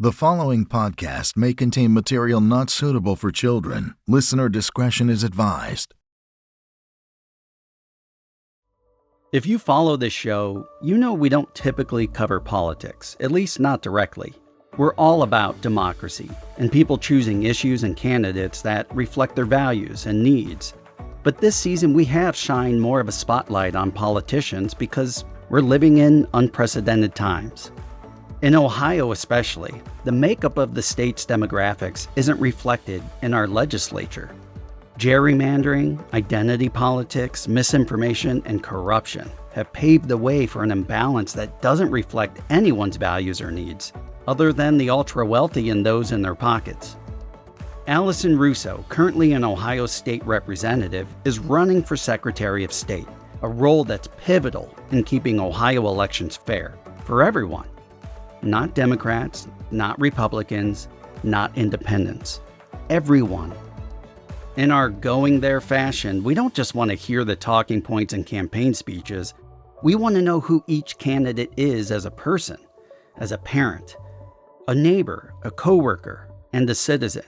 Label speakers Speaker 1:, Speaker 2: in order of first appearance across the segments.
Speaker 1: The following podcast may contain material not suitable for children. Listener discretion is advised.
Speaker 2: If you follow this show, you know we don't typically cover politics, at least not directly. We're all about democracy and people choosing issues and candidates that reflect their values and needs. But this season we have shined more of a spotlight on politicians because we're living in unprecedented times. In Ohio especially, the makeup of the state's demographics isn't reflected in our legislature. Gerrymandering, identity politics, misinformation, and corruption have paved the way for an imbalance that doesn't reflect anyone's values or needs, other than the ultra-wealthy and those in their pockets. Allison Russo, currently an Ohio State Representative, is running for Secretary of State, a role that's pivotal in keeping Ohio elections fair for everyone. Not Democrats, not Republicans, not independents. Everyone. In our going there fashion, we don't just want to hear the talking points and campaign speeches. We want to know who each candidate is as a person, as a parent, a neighbor, a coworker, and a citizen.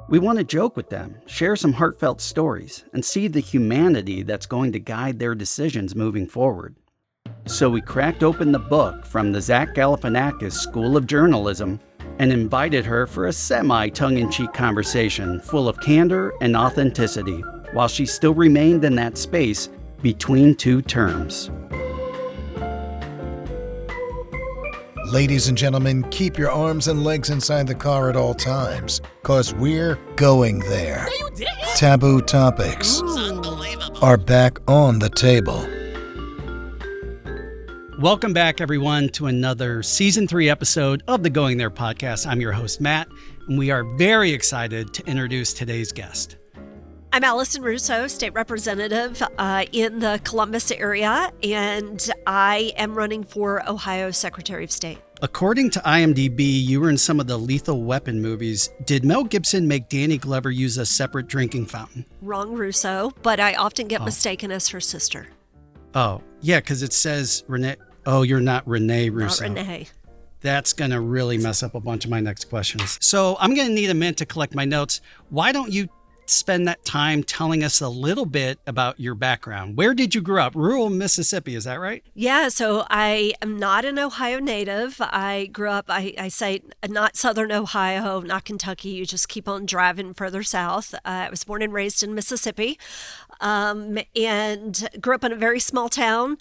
Speaker 2: We want to joke with them, share some heartfelt stories, and see the humanity that's going to guide their decisions moving forward. So we cracked open the book from the Zach Galifianakis School of Journalism and invited her for a semi-tongue-in-cheek conversation full of candor and authenticity while she still remained in that space between two terms.
Speaker 3: Ladies and gentlemen, keep your arms and legs inside the car at all times, cause we're going there.
Speaker 4: No, you didn't.
Speaker 3: Taboo topics are back on the table.
Speaker 5: Welcome back, everyone, to another Season 3 episode of the Going There podcast. I'm your host, Matt, and we are very excited to introduce today's guest.
Speaker 4: I'm Allison Russo, state representative in the Columbus area, and I am running for Ohio Secretary of State.
Speaker 5: According to IMDb, you were in some of the Lethal Weapon movies. Did Mel Gibson make Danny Glover use a separate drinking fountain?
Speaker 4: Wrong, Russo, but I often get mistaken as her sister.
Speaker 5: Oh, yeah, because it says Renee. Oh, you're not Renee Russo.
Speaker 4: Not Renee.
Speaker 5: That's going to really mess up a bunch of my next questions. So I'm going to need a minute to collect my notes. Why don't you spend that time telling us a little bit about your background? Where did you grow up? Rural Mississippi, is that right?
Speaker 4: Yeah, so I am not an Ohio native. I grew up, I say, not Southern Ohio, not Kentucky. You just keep on driving further south. I was born and raised in Mississippi and grew up in a very small town.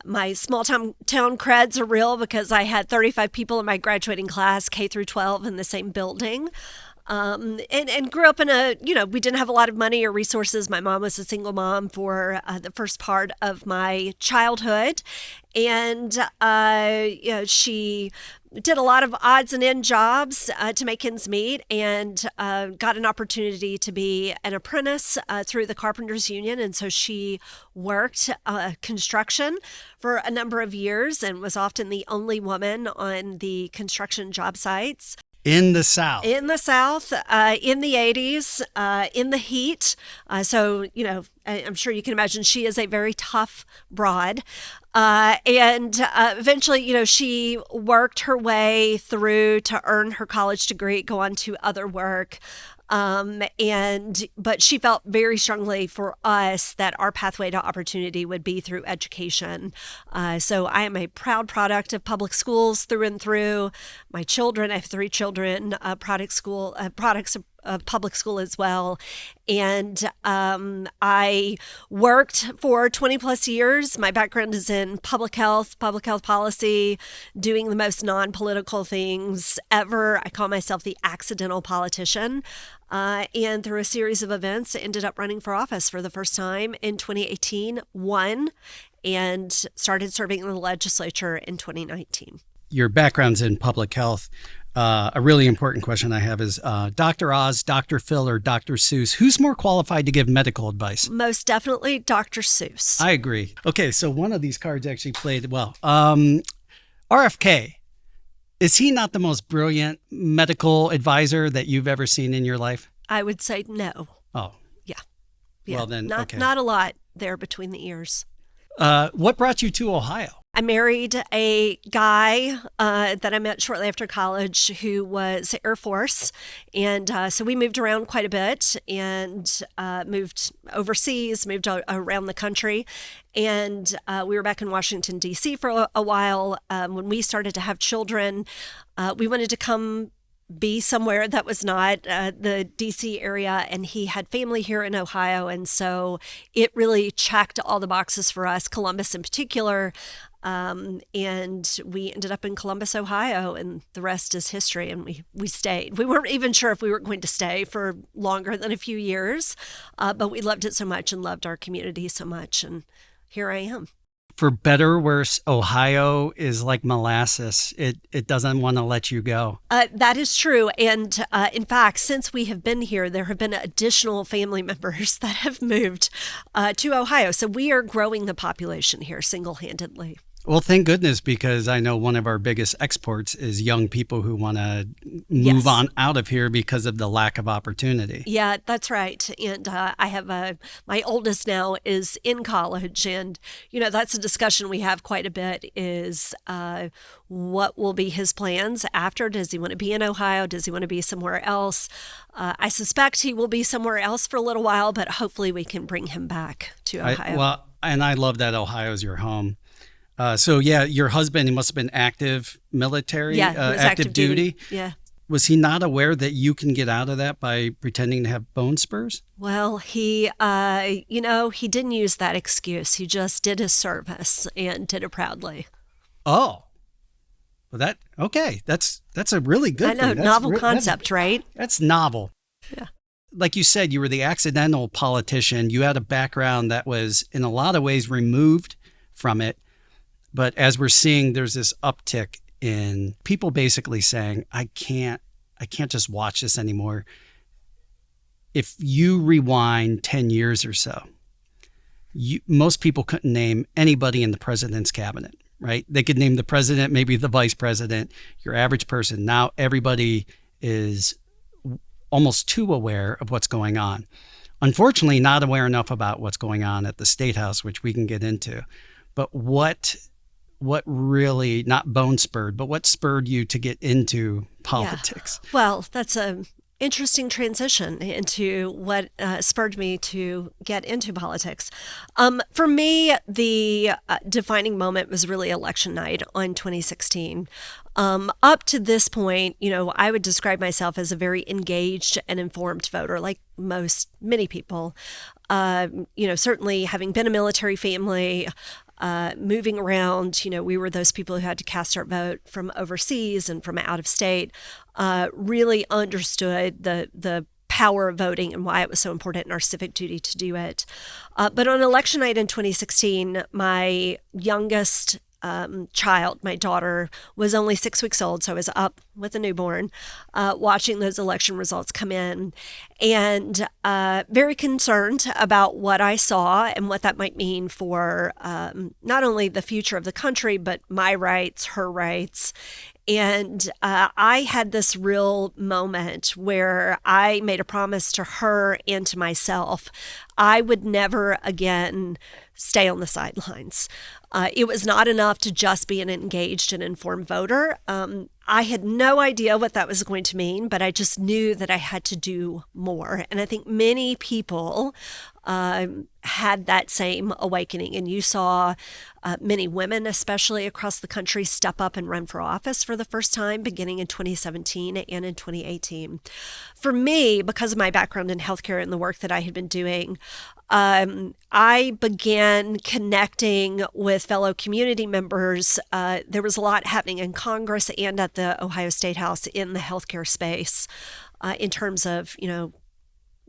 Speaker 4: My small town creds are real because I had 35 people in my graduating class, K through 12, in the same building. And grew up in we didn't have a lot of money or resources. My mom was a single mom for the first part of my childhood. And, she did a lot of odds and end jobs to make ends meet, and got an opportunity to be an apprentice through the Carpenters Union. And so she worked construction for a number of years and was often the only woman on the construction job sites.
Speaker 5: In the South.
Speaker 4: In the South, in the 80s, in the heat. So, I'm sure you can imagine she is a very tough broad. And eventually, she worked her way through to earn her college degree, go on to other work. But she felt very strongly for us that our pathway to opportunity would be through education. So I am a proud product of public schools through and through. My children, I have 3 children, products of public school as well. And I worked for 20 plus years. My background is in public health policy, doing the most non-political things ever. I call myself the accidental politician. And through a series of events, ended up running for office for the first time in 2018, won, and started serving in the legislature in 2019.
Speaker 5: Your background's in public health. A really important question I have is Dr. Oz, Dr. Phil, or Dr. Seuss, who's more qualified to give medical advice?
Speaker 4: Most definitely Dr. Seuss.
Speaker 5: I agree. Okay, so one of these cards actually played well. RFK, is he not the most brilliant medical advisor that you've ever seen in your life?
Speaker 4: I would say no.
Speaker 5: Oh.
Speaker 4: Yeah.
Speaker 5: Well then,
Speaker 4: not a lot there between the ears.
Speaker 5: What brought you to Ohio?
Speaker 4: I married a guy that I met shortly after college who was Air Force. And so we moved around quite a bit and moved overseas, moved around the country. And we were back in Washington, D.C. for a while. When we started to have children, we wanted to come be somewhere that was not the DC area, and he had family here in Ohio, and so it really checked all the boxes for us, Columbus in particular, and we ended up in Columbus, Ohio, and the rest is history, and we stayed. We weren't even sure if we were going to stay for longer than a few years, but we loved it so much and loved our community so much, and here I am.
Speaker 5: For better or worse, Ohio is like molasses. It doesn't want to let you go.
Speaker 4: That is true. And in fact, since we have been here, there have been additional family members that have moved to Ohio. So we are growing the population here single-handedly.
Speaker 5: Well, thank goodness, because I know one of our biggest exports is young people who want to move on out of here because of the lack of opportunity.
Speaker 4: Yeah, that's right. And I have my oldest now is in college, and that's a discussion we have quite a bit. Is what will be his plans after? Does he want to be in Ohio? Does he want to be somewhere else? I suspect he will be somewhere else for a little while, but hopefully we can bring him back to Ohio.
Speaker 5: And I love that Ohio is your home. So yeah, your husband, he must have been active military,
Speaker 4: he was active duty. Yeah.
Speaker 5: Was he not aware that you can get out of that by pretending to have bone spurs?
Speaker 4: Well, he didn't use that excuse. He just did his service and did it proudly.
Speaker 5: Oh, well, that's a really good
Speaker 4: I know,
Speaker 5: thing.
Speaker 4: Novel concept, right?
Speaker 5: That's novel.
Speaker 4: Yeah.
Speaker 5: Like you said, you were the accidental politician. You had a background that was in a lot of ways removed from it. But as we're seeing, there's this uptick in people basically saying, I can't just watch this anymore. If you rewind 10 years or so, most people couldn't name anybody in the president's cabinet, right? They could name the president, maybe the vice president, your average person. Now everybody is almost too aware of what's going on. Unfortunately, not aware enough about what's going on at the State House, which we can get into. But what really, not bone spurred, but what spurred you to get into politics?
Speaker 4: Yeah. Well, that's an interesting transition into what spurred me to get into politics. For me, the defining moment was really election night on 2016. Up to this point, I would describe myself as a very engaged and informed voter, like many people. Certainly having been a military family, moving around, we were those people who had to cast our vote from overseas and from out of state, really understood the power of voting and why it was so important in our civic duty to do it. But on election night in 2016, my youngest child, my daughter, was only 6 weeks old, so I was up with a newborn, watching those election results come in, and very concerned about what I saw and what that might mean for not only the future of the country, but my rights, her rights. And I had this real moment where I made a promise to her and to myself. I would never again stay on the sidelines. It was not enough to just be an engaged and informed voter. I had no idea what that was going to mean, but I just knew that I had to do more. And I think many people had that same awakening. And you saw many women, especially across the country, step up and run for office for the first time, beginning in 2017 and in 2018. For me, because of my background in healthcare and the work that I had been doing, I began connecting with fellow community members. There was a lot happening in Congress and at the Ohio State House in the healthcare space in terms of,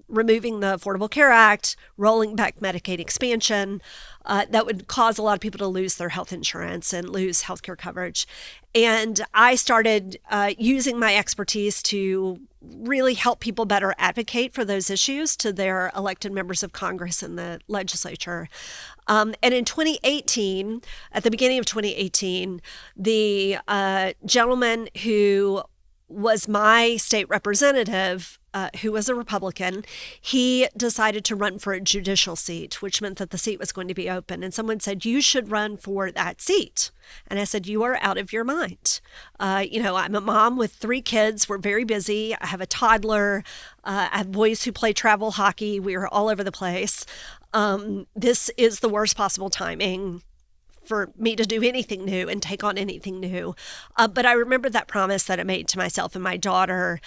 Speaker 4: removing the Affordable Care Act, rolling back Medicaid expansion, that would cause a lot of people to lose their health insurance and lose healthcare coverage. And I started using my expertise to really help people better advocate for those issues to their elected members of Congress and the legislature. And in 2018, at the beginning of 2018, the gentleman who was my state representative who was a Republican, he decided to run for a judicial seat, which meant that the seat was going to be open. And someone said, you should run for that seat. And I said, you are out of your mind. I'm a mom with 3 kids. We're very busy. I have a toddler. I have boys who play travel hockey. We are all over the place. This is the worst possible timing for me to do anything new and take on anything new. But I remember that promise that I made to myself and my daughter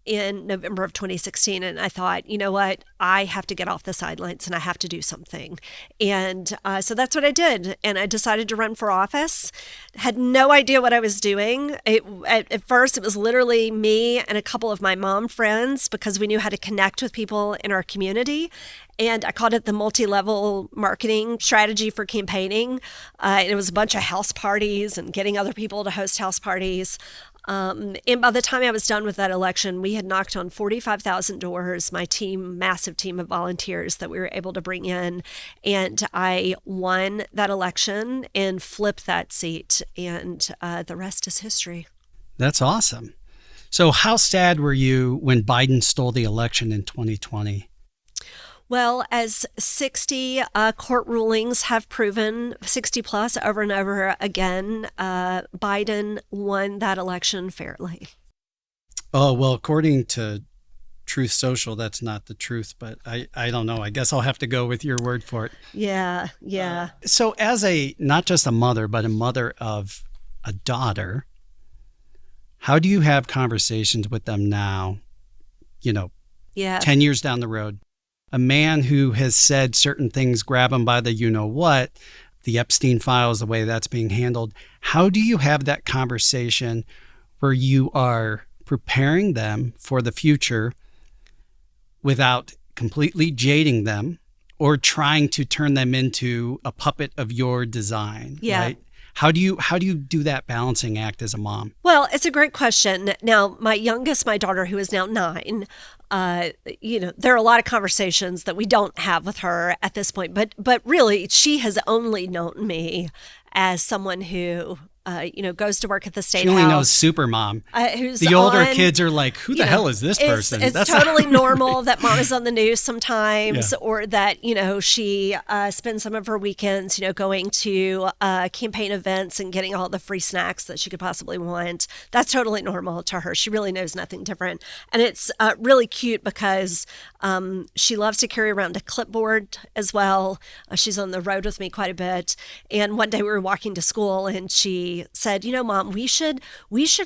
Speaker 4: in November of 2016. And I thought, you know what, I have to get off the sidelines and I have to do something. And so that's what I did. And I decided to run for office. Had no idea what I was doing. At first, it was literally me and a couple of my mom friends because we knew how to connect with people in our community. And I called it the multi-level marketing strategy for campaigning. And it was a bunch of house parties and getting other people to host house parties. And by the time I was done with that election, we had knocked on 45,000 doors, my team, massive team of volunteers that we were able to bring in. And I won that election and flipped that seat. And the rest is history.
Speaker 5: That's awesome. So how sad were you when Biden stole the election in 2020?
Speaker 4: Well, as 60 court rulings have proven, 60 plus over and over again, Biden won that election fairly.
Speaker 5: Oh, well, according to Truth Social, that's not the truth, but I don't know. I guess I'll have to go with your word for it.
Speaker 4: Yeah.
Speaker 5: So as not just a mother, but a mother of a daughter, how do you have conversations with them now, 10 years down the road? A man who has said certain things grab him by the you-know-what, the Epstein files, the way that's being handled. How do you have that conversation where you are preparing them for the future without completely jading them or trying to turn them into a puppet of your design?
Speaker 4: Yeah.
Speaker 5: Right? How do you do that balancing act as a mom?
Speaker 4: Well, it's a great question. Now, my youngest, my daughter, who is now 9, there are a lot of conversations that we don't have with her at this point, but really she has only known me as someone who goes to work at the state
Speaker 5: She only
Speaker 4: house.
Speaker 5: knows Supermom.
Speaker 4: Who's
Speaker 5: the older
Speaker 4: on,
Speaker 5: kids are like, who the hell is this person?
Speaker 4: It's
Speaker 5: That's
Speaker 4: totally normal that mom is on the news sometimes,
Speaker 5: Yeah.
Speaker 4: or that, she spends some of her weekends, going to campaign events and getting all the free snacks that she could possibly want. That's totally normal to her. She really knows nothing different. And it's really cute because she loves to carry around a clipboard as well. She's on the road with me quite a bit. And one day we were walking to school and she said, Mom, we should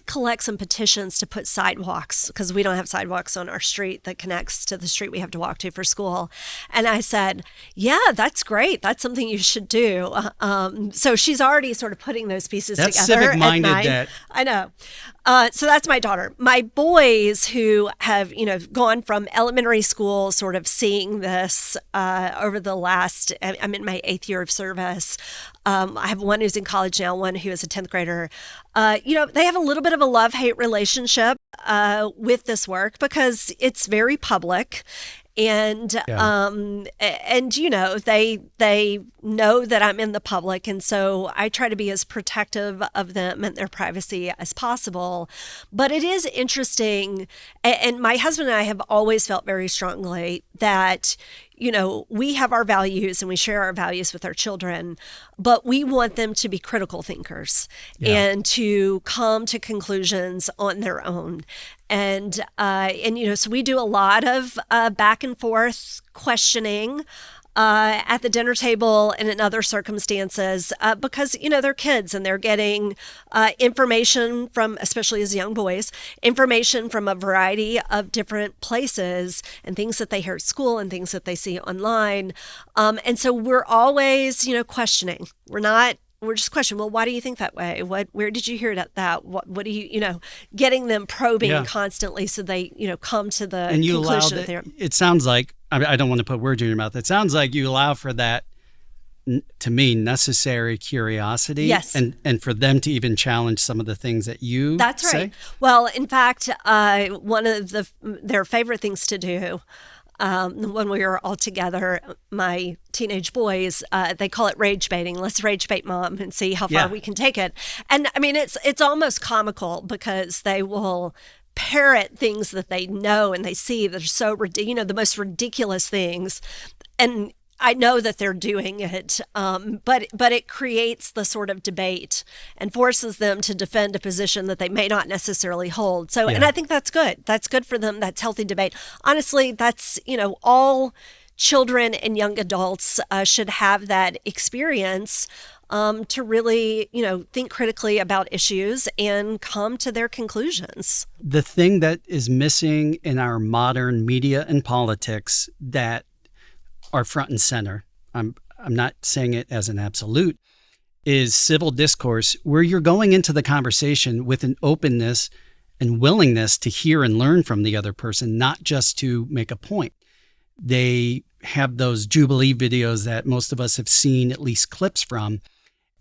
Speaker 4: collect some petitions to put sidewalks, because we don't have sidewalks on our street that connects to the street we have to walk to for school. And I said, yeah, that's great. That's something you should do. So she's already sort of putting those pieces
Speaker 5: That's
Speaker 4: together.
Speaker 5: civic-minded.
Speaker 4: I know. So that's my daughter. My boys who have, gone from elementary school sort of seeing this over the last, I'm in my 8th year of service. I have one who's in college now, one who is a 10th grader. They have a little bit of a love-hate relationship with this work because it's very public. And they know that I'm in the public, and so I try to be as protective of them and their privacy as possible. But it is interesting, and my husband and I have always felt very strongly that we have our values and we share our values with our children, but we want them to be critical thinkers and to come to conclusions on their own. And so we do a lot of back and forth questioning at the dinner table and in other circumstances because, they're kids and they're getting information from, especially as young boys, information from a variety of different places and things that they hear at school and things that they see online. And so we're always, questioning. We're just questioning, well, why do you think that way? Where did you hear that? What do you, getting them probing constantly so they, come to the conclusion that they're...
Speaker 5: It sounds like, I don't want to put words in your mouth. It sounds like you allow for that, to me, necessary curiosity.
Speaker 4: Yes.
Speaker 5: And for them to even challenge some of the things that you
Speaker 4: That's
Speaker 5: say.
Speaker 4: right. Well, in fact, one of their favorite things to do when we were all together, my teenage boys, they call it rage baiting. Let's rage bait mom and see how far we can take it. And I mean, it's almost comical because they will parrot things that they know and they see that are so, the most ridiculous things. And I know that they're doing it, but it creates the sort of debate and forces them to defend a position that they may not necessarily hold. So, and I think that's good. That's good for them. That's healthy debate. Honestly, that's, all children and young adults should have that experience to really, think critically about issues and come to their conclusions.
Speaker 5: The thing that is missing in our modern media and politics that are front and center, I'm not saying it as an absolute, is civil discourse, where you're going into the conversation with an openness and willingness to hear and learn from the other person, not just to make a point. They have those Jubilee videos that most of us have seen at least clips from,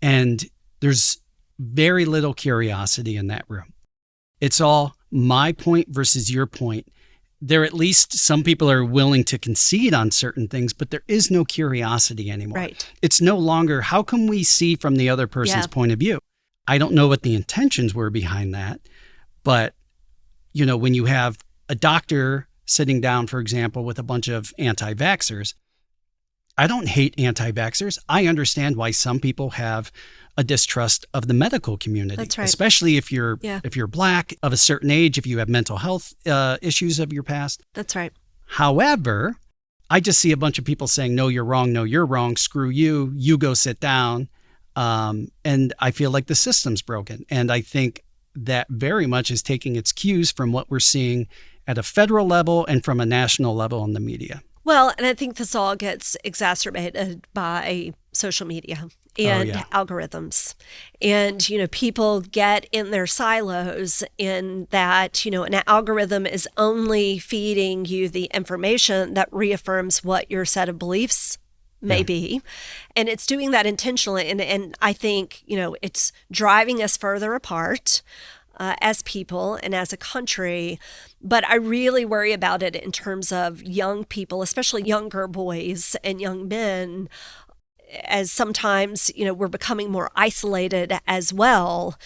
Speaker 5: and there's very little curiosity in that room. It's all my point versus your point. There, at least some people are willing to concede on certain things, but there is no curiosity anymore.
Speaker 4: Right.
Speaker 5: It's no longer, how can we see from the other person's point of view? I don't know what the intentions were behind that, but, when you have a doctor sitting down, for example, with a bunch of anti-vaxxers, I don't hate anti-vaxxers. I understand why some people have a distrust of the medical community.
Speaker 4: That's right.
Speaker 5: Especially if you're Black, of a certain age, if you have mental health issues of your past.
Speaker 4: That's right.
Speaker 5: However, I just see a bunch of people saying, no, you're wrong, screw you, you go sit down. And I feel like the system's broken. And I think that very much is taking its cues from what we're seeing at a federal level and from a national level in the media.
Speaker 4: Well, and I think this all gets exacerbated by social media and algorithms. And, people get in their silos in that, an algorithm is only feeding you the information that reaffirms what your set of beliefs may be. And it's doing that intentionally. And I think, it's driving us further apart as people and as a country. But I really worry about it in terms of young people, especially younger boys and young men, as sometimes, we're becoming more isolated as well.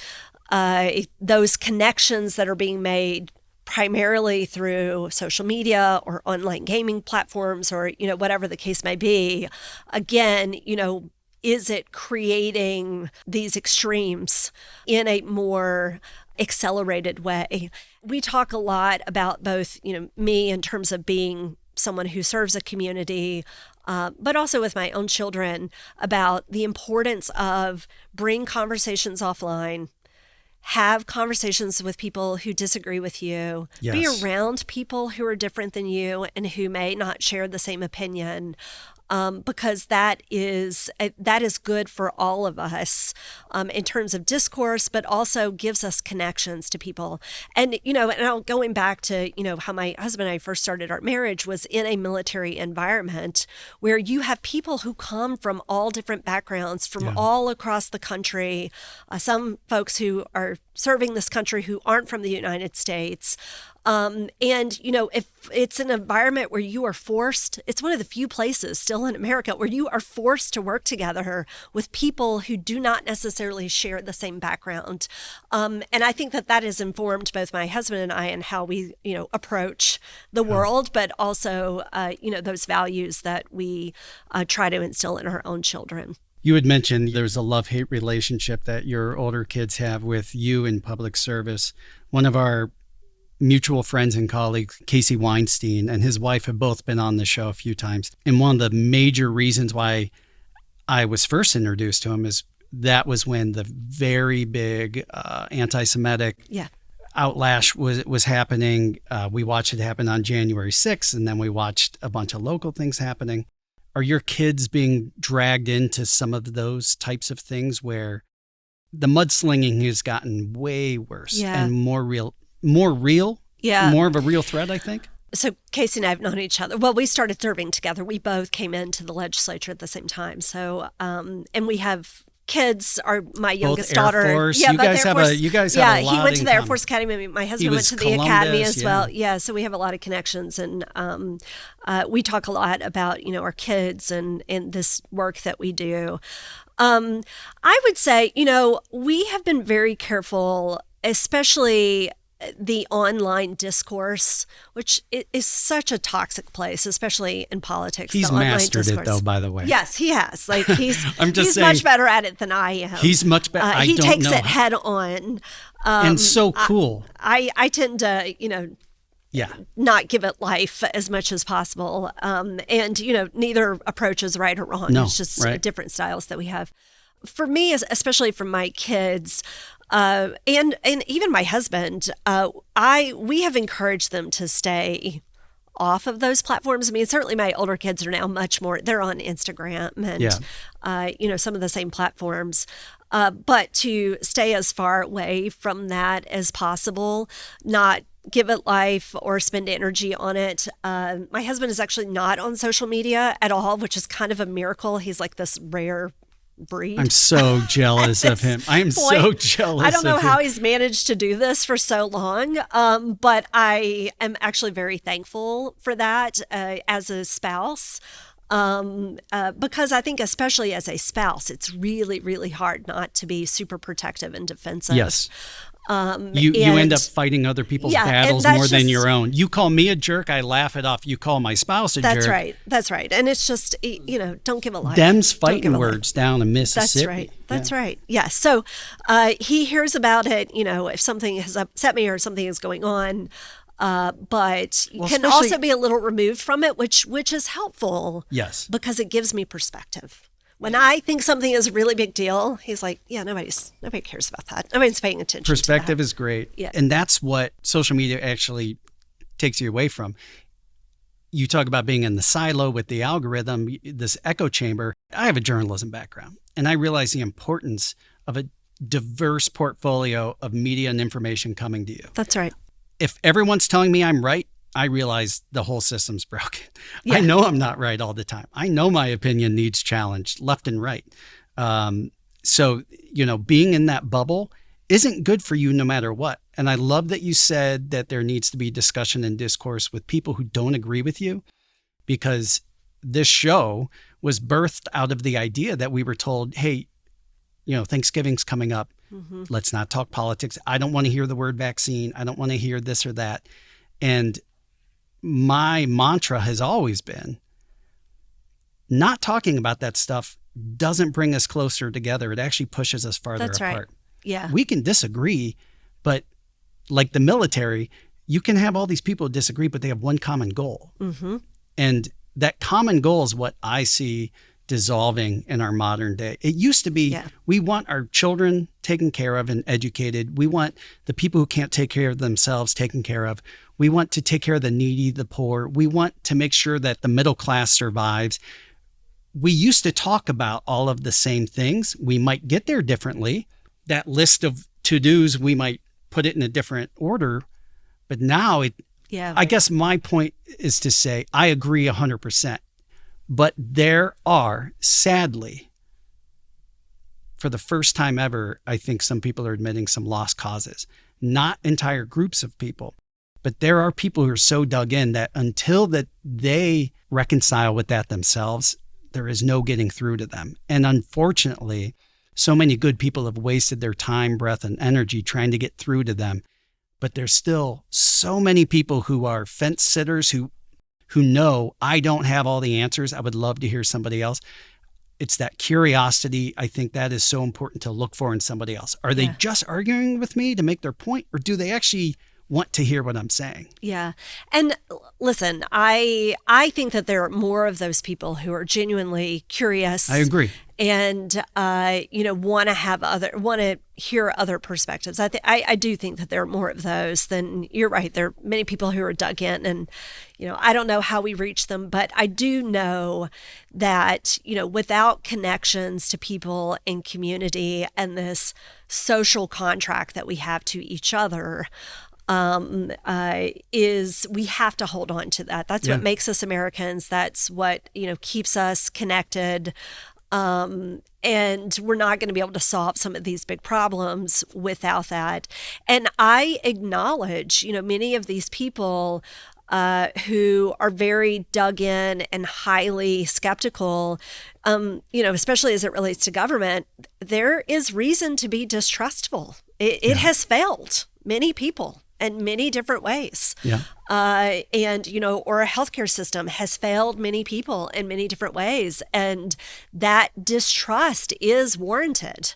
Speaker 4: Those connections that are being made primarily through social media or online gaming platforms or, whatever the case may be, again, is it creating these extremes in a more accelerated way? We talk a lot about both, me in terms of being someone who serves a community, but also with my own children, about the importance of bring conversations offline, have conversations with people who disagree with you, be around people who are different than you and who may not share the same opinion. Because that is good for all of us in terms of discourse, but also gives us connections to people. And, going back to, how my husband and I first started our marriage was in a military environment where you have people who come from all different backgrounds from all across the country. Some folks who are serving this country who aren't from the United States. And, if it's an environment where you are forced, it's one of the few places still in America where you are forced to work together with people who do not necessarily share the same background. And I think that has informed both my husband and I and how we, approach the world, but also, those values that we try to instill in our own children.
Speaker 5: You had mentioned there's a love-hate relationship that your older kids have with you in public service. One of our mutual friends and colleagues, Casey Weinstein, and his wife have both been on the show a few times. And one of the major reasons why I was first introduced to him is that was when the very big anti-Semitic outlash was happening. We watched it happen on January 6th, and then we watched a bunch of local things happening. Are your kids being dragged into some of those types of things where the mudslinging has gotten way worse and more real, more of a real threat, I think?
Speaker 4: So Casey and I have known each other. Well, we started serving together. We both came into the legislature at the same time. So, and we have kids. My youngest daughter.
Speaker 5: Force. You guys have a lot.
Speaker 4: He went to the Air Force Academy. My husband went to the academy as well. Yeah, so we have a lot of connections, and we talk a lot about our kids and this work that we do. I would say we have been very careful, especially the online discourse, which is such a toxic place, especially in politics.
Speaker 5: He's
Speaker 4: the online
Speaker 5: mastered
Speaker 4: discourse.
Speaker 5: it, though, by the way.
Speaker 4: Yes, he has. Like he's
Speaker 5: I'm just
Speaker 4: he's
Speaker 5: saying,
Speaker 4: much better at it than I am.
Speaker 5: He's much better.
Speaker 4: He takes it head on.
Speaker 5: And so cool.
Speaker 4: I tend to, not give it life as much as possible. And, neither approach is right or wrong.
Speaker 5: No,
Speaker 4: it's just
Speaker 5: right.
Speaker 4: different styles that we have. For me, especially for my kids, and even my husband, we have encouraged them to stay off of those platforms. I mean, certainly my older kids are now much more, they're on Instagram and, some of the same platforms. But to stay as far away from that as possible, not give it life or spend energy on it. My husband is actually not on social media at all, which is kind of a miracle. He's like this rare breed.
Speaker 5: I'm so jealous of him. I am so jealous.
Speaker 4: I don't know
Speaker 5: of
Speaker 4: how
Speaker 5: him.
Speaker 4: he's managed to do this for so long, but I am actually very thankful for that as a spouse. Because I think especially as a spouse, it's really, really hard not to be super protective and defensive.
Speaker 5: Yes. You end up fighting other people's battles more than your own. You call me a jerk, I laugh it off. You call my spouse a jerk.
Speaker 4: That's right. And it's just, don't give a life.
Speaker 5: Them's fighting words down in Mississippi.
Speaker 4: That's right. Yeah. So he hears about it, if something has upset me or something is going on. But you can also be a little removed from it, which is helpful.
Speaker 5: Yes.
Speaker 4: Because it gives me perspective. When I think something is a really big deal, he's like, yeah, nobody cares about that. Nobody's paying attention.
Speaker 5: Perspective is great.
Speaker 4: Yeah.
Speaker 5: And that's what social media actually takes you away from. You talk about being in the silo with the algorithm, this echo chamber. I have a journalism background, and I realize the importance of a diverse portfolio of media and information coming to you.
Speaker 4: That's right.
Speaker 5: If everyone's telling me I'm right, I realize the whole system's broken.
Speaker 4: Yeah.
Speaker 5: I know I'm not right all the time. I know my opinion needs challenged left and right. So, being in that bubble isn't good for you no matter what. And I love that you said that there needs to be discussion and discourse with people who don't agree with you, because this show was birthed out of the idea that we were told, hey, Thanksgiving's coming up. Mm-hmm. Let's not talk politics. I don't want to hear the word vaccine. I don't want to hear this or that. And my mantra has always been, not talking about that stuff doesn't bring us closer together. It actually pushes us farther apart.
Speaker 4: Right. Yeah.
Speaker 5: We can disagree, but like the military, you can have all these people disagree, but they have one common goal. Mm-hmm. And that common goal is what I see dissolving in our modern day. It used to be, we want our children taken care of and educated. We want the people who can't take care of themselves taken care of. We want to take care of the needy, the poor. We want to make sure that the middle class survives. We used to talk about all of the same things. We might get there differently. That list of to-dos, we might put it in a different order. But now, I guess my point is to say, I agree 100%. But there are, sadly, for the first time ever, I think some people are admitting some lost causes. Not entire groups of people, but there are people who are so dug in that until that they reconcile with that themselves, there is no getting through to them. And unfortunately, so many good people have wasted their time, breath, and energy trying to get through to them. But there's still so many people who are fence sitters who know I don't have all the answers. I would love to hear somebody else. It's that curiosity. I think that is so important to look for in somebody else. Are they just arguing with me to make their point, or do they actually want to hear what I'm saying?
Speaker 4: Yeah. And listen, I think that there are more of those people who are genuinely curious.
Speaker 5: I agree.
Speaker 4: And want to hear other perspectives. I do think that there are more of those than, you're right. There are many people who are dug in, and I don't know how we reach them, but I do know that without connections to people in community and this social contract that we have to each other, is we have to hold on to that. That's what makes us Americans. That's what keeps us connected. And we're not going to be able to solve some of these big problems without that. And I acknowledge, many of these people who are very dug in and highly skeptical, especially as it relates to government. There is reason to be distrustful. It has failed many people. in many different ways.
Speaker 5: Yeah.
Speaker 4: And, or a healthcare system has failed many people in many different ways. And that distrust is warranted.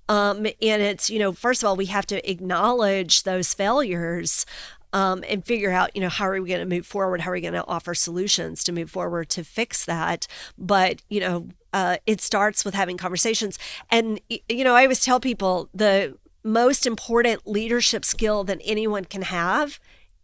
Speaker 4: And it's, first of all, we have to acknowledge those failures and figure out, how are we going to move forward? How are we going to offer solutions to move forward to fix that? But, it starts with having conversations. And, I always tell people the most important leadership skill that anyone can have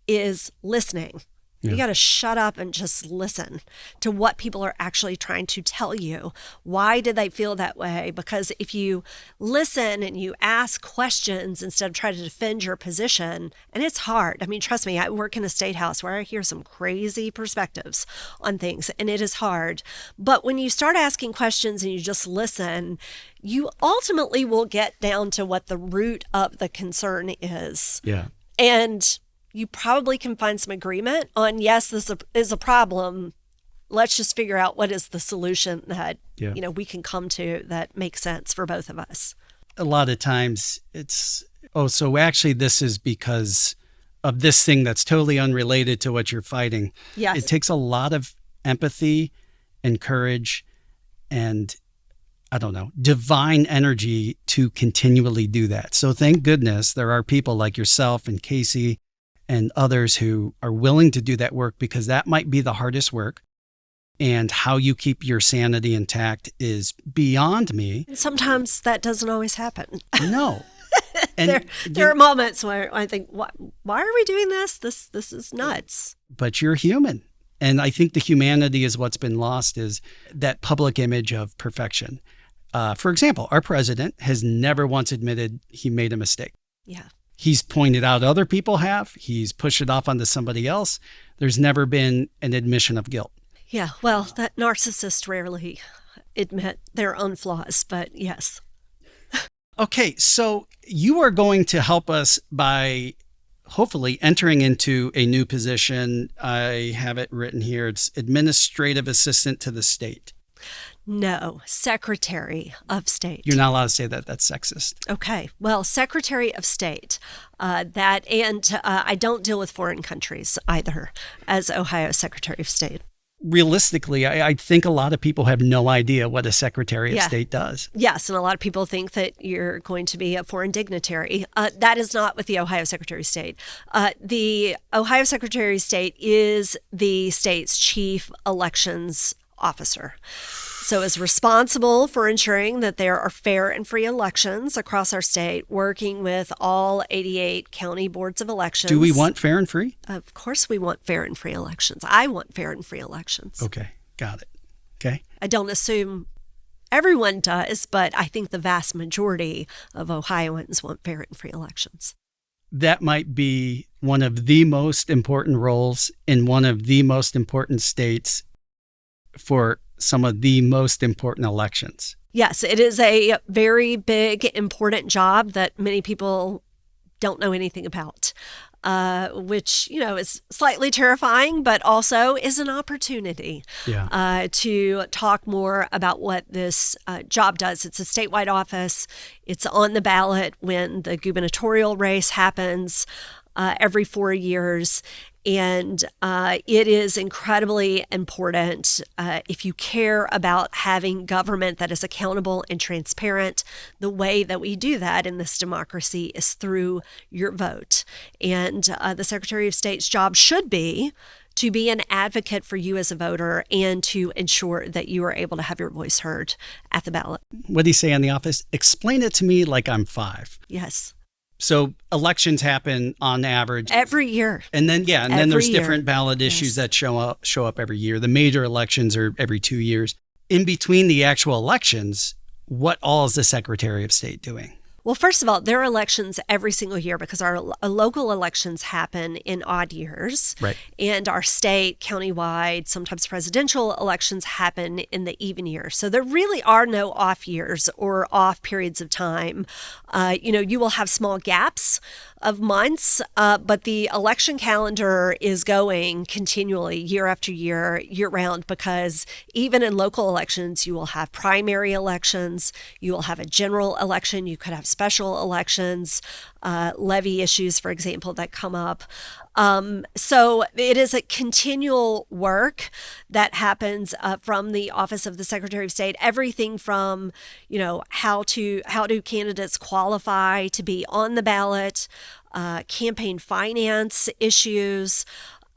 Speaker 4: is listening.
Speaker 5: Yeah.
Speaker 4: You got to shut up and just listen to what people are actually trying to tell you. Why did they feel that way? Because if you listen and you ask questions instead of trying to defend your position, and it's hard. I mean, trust me, I work in a state house where I hear some crazy perspectives on things, and it is hard. But when you start asking questions and you just listen, you ultimately will get down to what the root of the concern is.
Speaker 5: Yeah.
Speaker 4: And you probably can find some agreement on, yes, this is a problem. Let's just figure out what is the solution that, we can come to that makes sense for both of us.
Speaker 5: A lot of times it's, so actually this is because of this thing that's totally unrelated to what you're fighting.
Speaker 4: Yes.
Speaker 5: It takes a lot of empathy and courage and, divine energy to continually do that. So thank goodness there are people like yourself and Casey and others who are willing to do that work, because that might be the hardest work. And how you keep your sanity intact is beyond me.
Speaker 4: And sometimes that doesn't always happen.
Speaker 5: No. And
Speaker 4: there are moments where I think, why are we doing this? This is nuts.
Speaker 5: But you're human. And I think the humanity is what's been lost, is that public image of perfection. For example, our president has never once admitted he made a mistake.
Speaker 4: Yeah.
Speaker 5: He's pointed out other people have. He's pushed it off onto somebody else. There's never been an admission of guilt.
Speaker 4: Yeah, well, that narcissists rarely admit their own flaws, but yes.
Speaker 5: Okay, so you are going to help us by hopefully entering into a new position. I have it written here. It's administrative assistant to the state.
Speaker 4: No, Secretary of State.
Speaker 5: You're not allowed to say that. That's sexist.
Speaker 4: Okay. Well, Secretary of State. I don't deal with foreign countries either as Ohio Secretary of State.
Speaker 5: Realistically, I think a lot of people have no idea what a Secretary of State does.
Speaker 4: Yes, and a lot of people think that you're going to be a foreign dignitary. That is not with the Ohio Secretary of State. The Ohio Secretary of State is the state's chief elections officer. So is responsible for ensuring that there are fair and free elections across our state, working with all 88 county boards of elections.
Speaker 5: Do we want fair and free?
Speaker 4: Of course we want fair and free elections. I want fair and free elections.
Speaker 5: Okay, got it. Okay.
Speaker 4: I don't assume everyone does, but I think the vast majority of Ohioans want fair and free elections.
Speaker 5: That might be one of the most important roles in one of the most important states for some of the most important elections.
Speaker 4: Yes, it is a very big, important job that many people don't know anything about, which, is slightly terrifying, but also is an opportunity to talk more about what this job does. It's a statewide office. It's on the ballot when the gubernatorial race happens every 4 years. And it is incredibly important if you care about having government that is accountable and transparent. The way that we do that in this democracy is through your vote. And the Secretary of State's job should be to be an advocate for you as a voter and to ensure that you are able to have your voice heard at the ballot.
Speaker 5: What do you say in the office? Explain it to me like I'm 5.
Speaker 4: Yes.
Speaker 5: So elections happen on average
Speaker 4: every year.
Speaker 5: And then there's different ballot issues
Speaker 4: Yes.
Speaker 5: that show up every year. The major elections are every 2 years. In between the actual elections, what all is the Secretary of State doing?
Speaker 4: Well, first of all, there are elections every single year because our local elections happen in odd years.
Speaker 5: Right.
Speaker 4: And our state, countywide, sometimes presidential elections happen in the even year. So there really are no off years or off periods of time. You will have small gaps of months, but the election calendar is going continually year after year, year round, because even in local elections, you will have primary elections, you will have a general election, you could have special elections, levy issues, for example, that come up. So it is a continual work that happens from the Office of the Secretary of State. Everything from, how do candidates qualify to be on the ballot, campaign finance issues,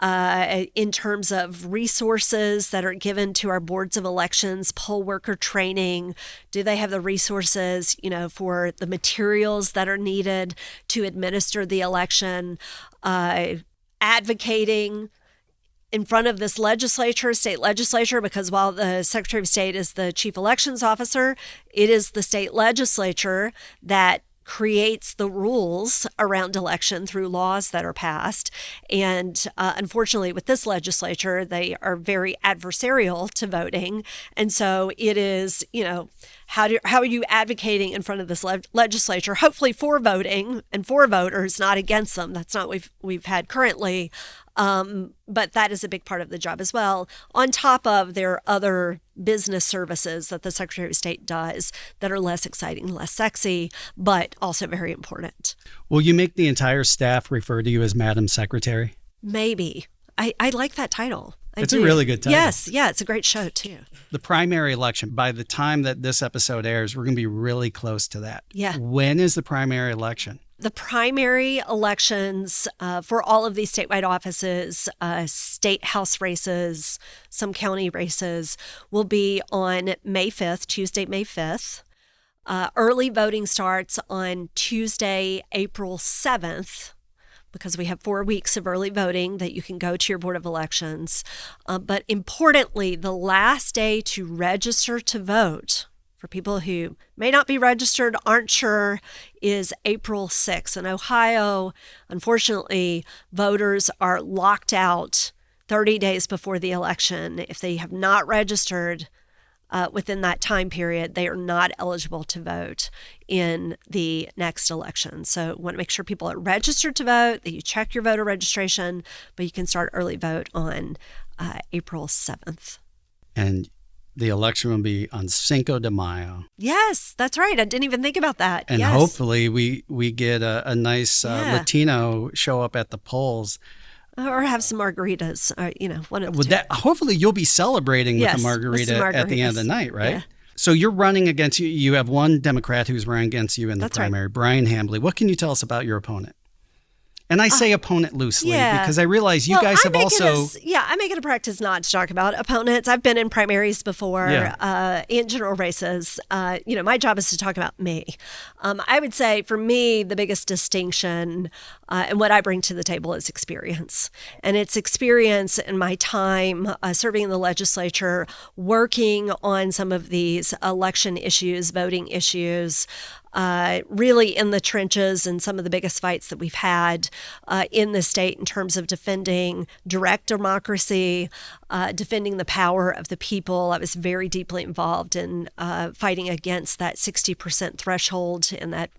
Speaker 4: in terms of resources that are given to our boards of elections, poll worker training. Do they have the resources, for the materials that are needed to administer the election? Advocating in front of this state legislature, because while the Secretary of State is the chief elections officer, it is the state legislature that creates the rules around election through laws that are passed. And unfortunately, with this legislature, they are very adversarial to voting. And so it is, how are you advocating in front of this legislature, hopefully for voting and for voters, not against them? That's not what we've had currently. But that is a big part of the job as well. On top of there are other business services that the Secretary of State does that are less exciting, less sexy, but also very important.
Speaker 5: Will you make the entire staff refer to you as Madam Secretary?
Speaker 4: Maybe. I like that title.
Speaker 5: It's a really good title.
Speaker 4: Yes. Yeah, it's a great show too.
Speaker 5: The primary election, by the time that this episode airs, we're going to be really close to that.
Speaker 4: Yeah.
Speaker 5: When is the primary election?
Speaker 4: The primary elections for all of these statewide offices, state house races, some county races, will be on May 5th, Tuesday, May 5th. Early voting starts on Tuesday, April 7th, because we have 4 weeks of early voting that you can go to your Board of Elections. But importantly, the last day to register to vote, for people who may not be registered, aren't sure, is April 6th. In Ohio, unfortunately, voters are locked out 30 days before the election. If they have not registered within that time period, they are not eligible to vote in the next election. So we want to make sure people are registered to vote, that you check your voter registration, but you can start early vote on April 7th.
Speaker 5: And the election will be on Cinco de Mayo.
Speaker 4: Yes, that's right. I didn't even think about that.
Speaker 5: And
Speaker 4: yes.
Speaker 5: Hopefully we get a nice Latino show up at the polls.
Speaker 4: Or have some margaritas, one of the two.
Speaker 5: Hopefully you'll be celebrating with a margarita at the end of the night, right? Yeah. So you're running against, you have one Democrat who's running against you in the primary, right. Brian Hambly. What can you tell us about your opponent? And I say opponent loosely because I realize you guys have also...
Speaker 4: I make it a practice not to talk about opponents. I've been in primaries before, in general races. My job is to talk about me. I would say for me, the biggest distinction and what I bring to the table is experience. And it's experience in my time serving in the legislature, working on some of these election issues, voting issues, really in the trenches and some of the biggest fights that we've had in the state in terms of defending direct democracy, defending the power of the people. I was very deeply involved in fighting against that 60% threshold in that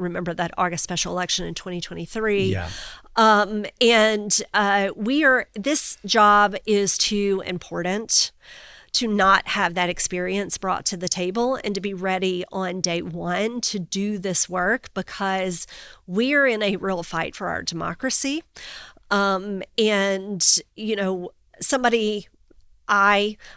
Speaker 4: August special election in 2023.
Speaker 5: Yeah.
Speaker 4: This job is too important to not have that experience brought to the table and to be ready on day one to do this work, because we're in a real fight for our democracy. I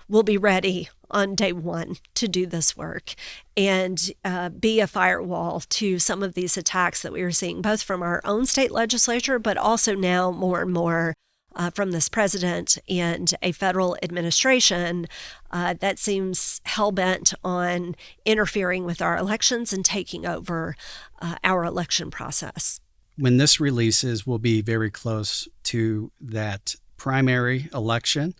Speaker 4: will be ready on day one to do this work and be a firewall to some of these attacks that we are seeing, both from our own state legislature, but also now more and more from this president and a federal administration that seems hell-bent on interfering with our elections and taking over our election process.
Speaker 5: When this releases, we'll be very close to that primary election.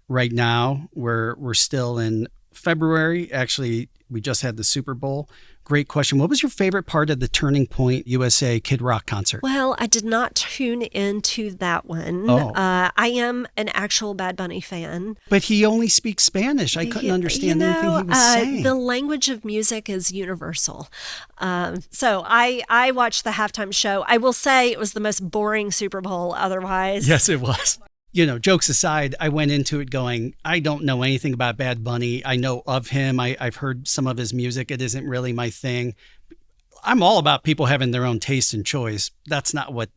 Speaker 5: Right now, we're still in February. Actually, we just had the Super Bowl. Great question. What was your favorite part of the Turning Point USA Kid Rock concert?
Speaker 4: Well, I did not tune into that one.
Speaker 5: Oh.
Speaker 4: I am an actual Bad Bunny fan.
Speaker 5: But he only speaks Spanish. I couldn't understand anything he was saying.
Speaker 4: The language of music is universal. So I watched the halftime show. I will say it was the most boring Super Bowl otherwise.
Speaker 5: Yes, it was. Jokes aside, I went into it going, I don't know anything about Bad Bunny. I know of him. I've heard some of his music. It isn't really my thing. I'm all about people having their own taste and choice. That's not what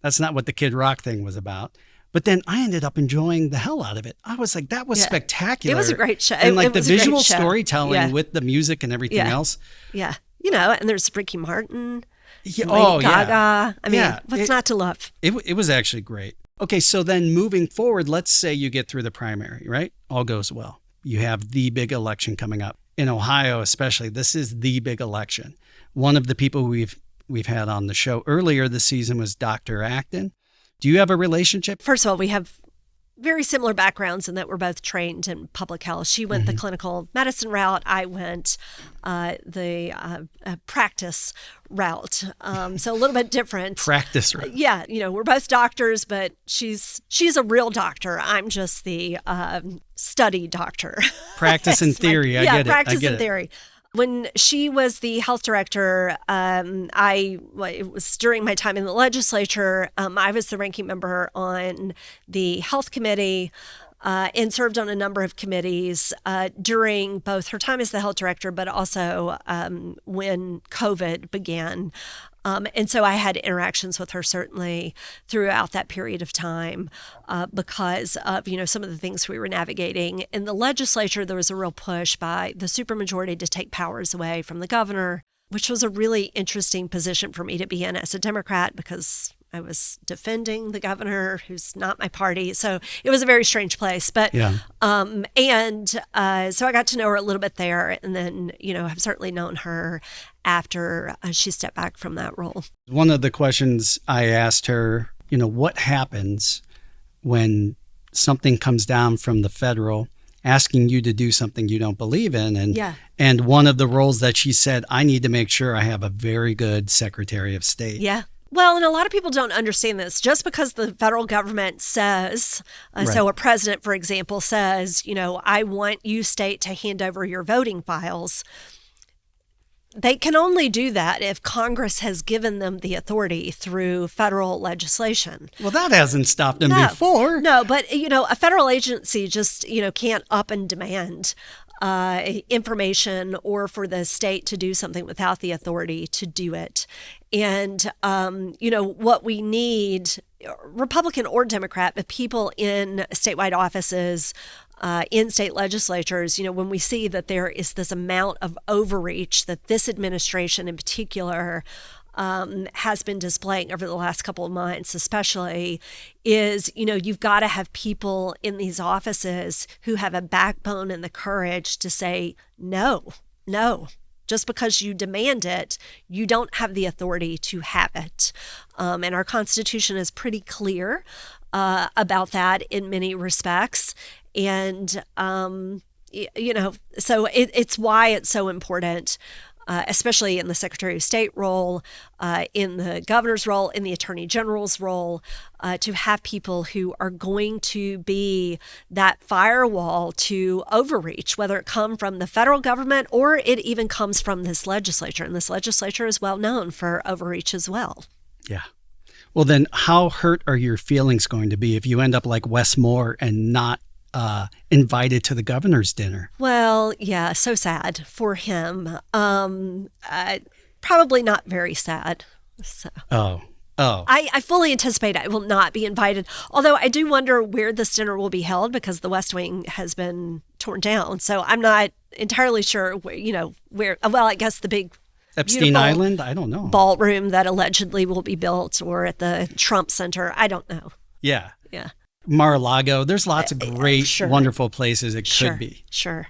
Speaker 5: the Kid Rock thing was about. But then I ended up enjoying the hell out of it. I was like, that was spectacular.
Speaker 4: It was a great show.
Speaker 5: And like
Speaker 4: it
Speaker 5: the
Speaker 4: was a great
Speaker 5: visual
Speaker 4: show.
Speaker 5: storytelling with the music and everything else.
Speaker 4: Yeah. You know, and there's Ricky Martin,
Speaker 5: Yeah,
Speaker 4: Lady Gaga. I mean, what's not to love?
Speaker 5: It was actually great. Okay, so then moving forward, let's say you get through the primary, right? All goes well. You have the big election coming up. In Ohio especially, this is the big election. One of the people we've had on the show earlier this season was Dr. Acton. Do you have a relationship?
Speaker 4: First of all, we have very similar backgrounds in that we're both trained in public health. She went the clinical medicine route. I went the practice route. So a little bit different.
Speaker 5: Practice route.
Speaker 4: Yeah, you know, we're both doctors, but she's a real doctor. I'm just the study doctor.
Speaker 5: Practice in theory. I get it.
Speaker 4: Practice in theory. When she was the health director, it was during my time in the legislature. I was the ranking member on the health committee and served on a number of committees during both her time as the health director, but also when COVID began. And so I had interactions with her certainly throughout that period of time because of, you know, some of the things we were navigating. In the legislature, there was a real push by the supermajority to take powers away from the governor, which was a really interesting position for me to be in as a Democrat because I was defending the governor, who's not my party. So it was a very strange place. But so I got to know her a little bit there, and then, you know, have certainly known her after she stepped back from that role.
Speaker 5: One of the questions I asked her, you know, what happens when something comes down from the federal asking you to do something you don't believe in? And one of the roles that she said, I need to make sure I have a very good Secretary of State.
Speaker 4: Yeah. Well, and a lot of people don't understand this. Just because the federal government says, so a president, for example, says, you know, I want you, state, to hand over your voting files. They can only do that if Congress has given them the authority through federal legislation.
Speaker 5: Well, that hasn't stopped them before.
Speaker 4: No, but, you know, a federal agency just, you know, can't up and demand information or for the state to do something without the authority to do it. And, you know, what we need, Republican or Democrat, but people in statewide offices, in state legislatures, you know, when we see that there is this amount of overreach that this administration in particular has been displaying over the last couple of months, especially, is, you know, you've got to have people in these offices who have a backbone and the courage to say, no. Just because you demand it, you don't have the authority to have it. And our Constitution is pretty clear about that in many respects. And, you know, so it's why it's so important, especially in the Secretary of State role, in the governor's role, in the Attorney General's role, to have people who are going to be that firewall to overreach, whether it come from the federal government or it even comes from this legislature. And this legislature is well known for overreach as well.
Speaker 5: Yeah. Well, then how hurt are your feelings going to be if you end up like Wes Moore and not invited to the governor's dinner?
Speaker 4: Well, yeah, so sad for him. Probably not very sad. So.
Speaker 5: Oh.
Speaker 4: I fully anticipate I will not be invited. Although I do wonder where this dinner will be held because the West Wing has been torn down. So I'm not entirely sure where, you know, where, well, I guess the big
Speaker 5: Epstein Island? I don't know.
Speaker 4: Ballroom that allegedly will be built, or at the Trump Center. I don't know.
Speaker 5: Yeah.
Speaker 4: Yeah.
Speaker 5: Mar-a-Lago. There's lots of great, wonderful places it could be.
Speaker 4: Sure.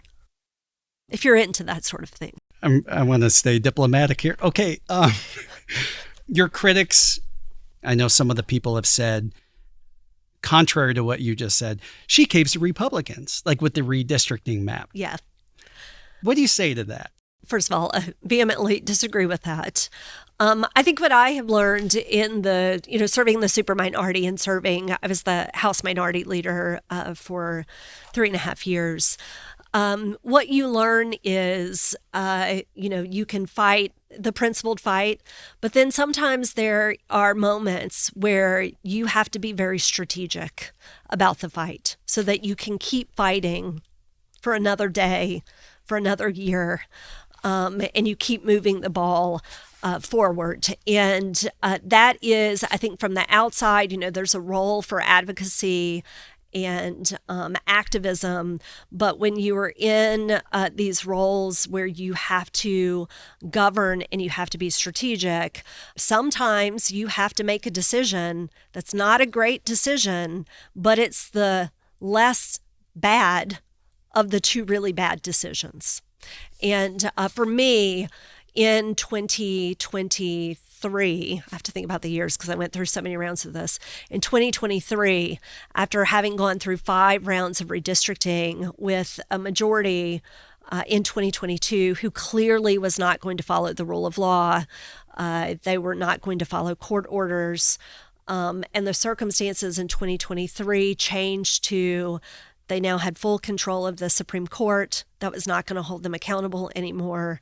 Speaker 4: If you're into that sort of thing.
Speaker 5: I want to stay diplomatic here. Okay. Your critics, I know some of the people have said, contrary to what you just said, she caves to Republicans, like with the redistricting map.
Speaker 4: Yeah.
Speaker 5: What do you say to that?
Speaker 4: First of all, I vehemently disagree with that. I think what I have learned in the, you know, serving the super minority and I was the House Minority Leader for 3.5 years. What you learn is, you know, you can fight the principled fight, but then sometimes there are moments where you have to be very strategic about the fight so that you can keep fighting for another day, for another year. and you keep moving the ball forward. And that is, I think, from the outside, there's a role for advocacy and activism. But when you are in these roles where you have to govern and you have to be strategic, sometimes you have to make a decision that's not a great decision, but it's the less bad of the two really bad decisions. And for me, in 2023, I have to think about the years because I went through so many rounds of this. In 2023, after having gone through 5 rounds of redistricting with a majority in 2022 who clearly was not going to follow the rule of law, they were not going to follow court orders, and the circumstances in 2023 changed to they now had full control of the Supreme Court. That was not going to hold them accountable anymore.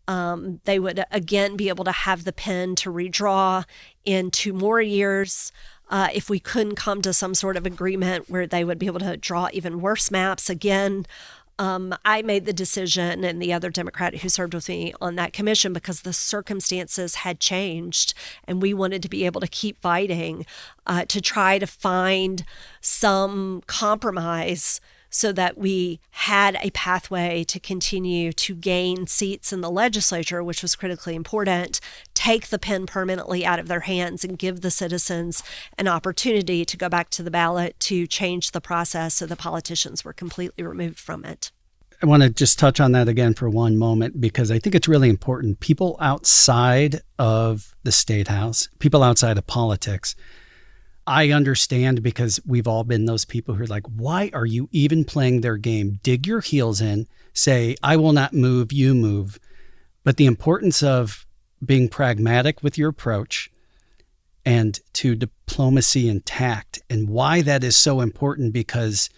Speaker 4: They would again be able to have the pen to redraw in 2 more years if we couldn't come to some sort of agreement where they would be able to draw even worse maps again. I made the decision, and the other Democrat who served with me on that commission, because the circumstances had changed and we wanted to be able to keep fighting to try to find some compromise so that we had a pathway to continue to gain seats in the legislature, which was critically important, take the pen permanently out of their hands and give the citizens an opportunity to go back to the ballot to change the process so the politicians were completely removed from it.
Speaker 5: I want to just touch on that again for one moment, because I think it's really important. People outside of the State House, people outside of politics, I understand, because we've all been those people who are like, why are you even playing their game? Dig your heels in, say, I will not move, you move. But the importance of being pragmatic with your approach and to diplomacy and tact, and why that is so important, because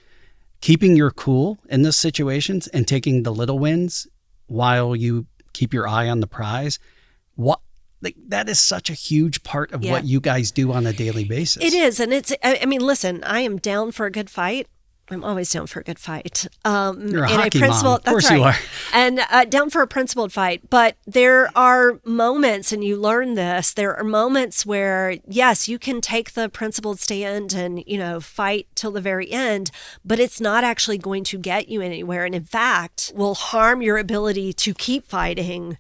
Speaker 5: keeping your cool in those situations and taking the little wins while you keep your eye on the prize, that is such a huge part of what you guys do on a daily basis.
Speaker 4: It is. And listen, I am down for a good fight. I'm always down for a good fight.
Speaker 5: You're a hockey mom. Of course you are.
Speaker 4: And down for a principled fight. But there are moments, and you learn this, there are moments where, yes, you can take the principled stand and, fight till the very end, but it's not actually going to get you anywhere. And in fact, will harm your ability to keep fighting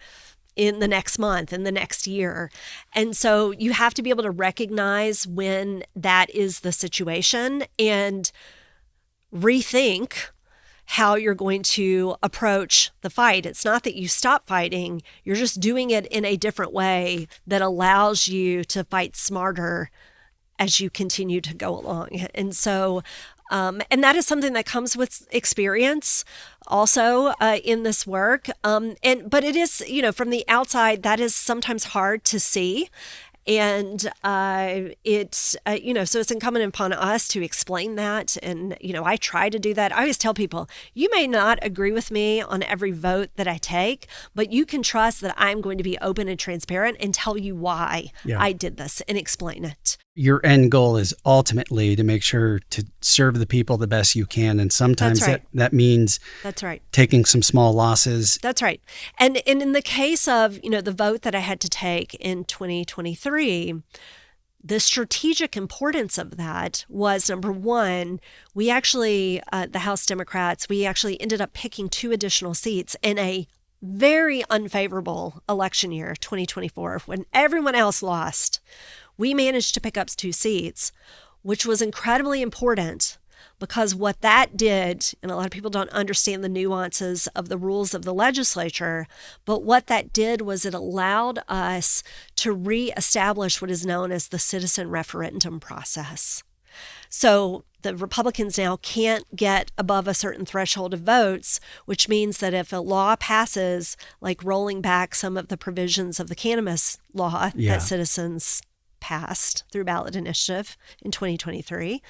Speaker 4: in the next month, in the next year. And so you have to be able to recognize when that is the situation and rethink how you're going to approach the fight. It's not that you stop fighting, you're just doing it in a different way that allows you to fight smarter as you continue to go along. And so and that is something that comes with experience also in this work. But it is, from the outside, that is sometimes hard to see. And so it's incumbent upon us to explain that. And, I try to do that. I always tell people, you may not agree with me on every vote that I take, but you can trust that I'm going to be open and transparent and tell you why I did this and explain it.
Speaker 5: Your end goal is ultimately to make sure to serve the people the best you can. And sometimes that means
Speaker 4: That's right.
Speaker 5: taking some small losses.
Speaker 4: That's right. And in the case of, the vote that I had to take in 2023, the strategic importance of that was, number one, we actually, the House Democrats, we actually ended up picking 2 additional seats in a very unfavorable election year, 2024, when everyone else lost. We managed to pick up 2 seats, which was incredibly important, because what that did, and a lot of people don't understand the nuances of the rules of the legislature, but what that did was it allowed us to reestablish what is known as the citizen referendum process. So the Republicans now can't get above a certain threshold of votes, which means that if a law passes, like rolling back some of the provisions of the cannabis law that citizens passed through ballot initiative in 2023.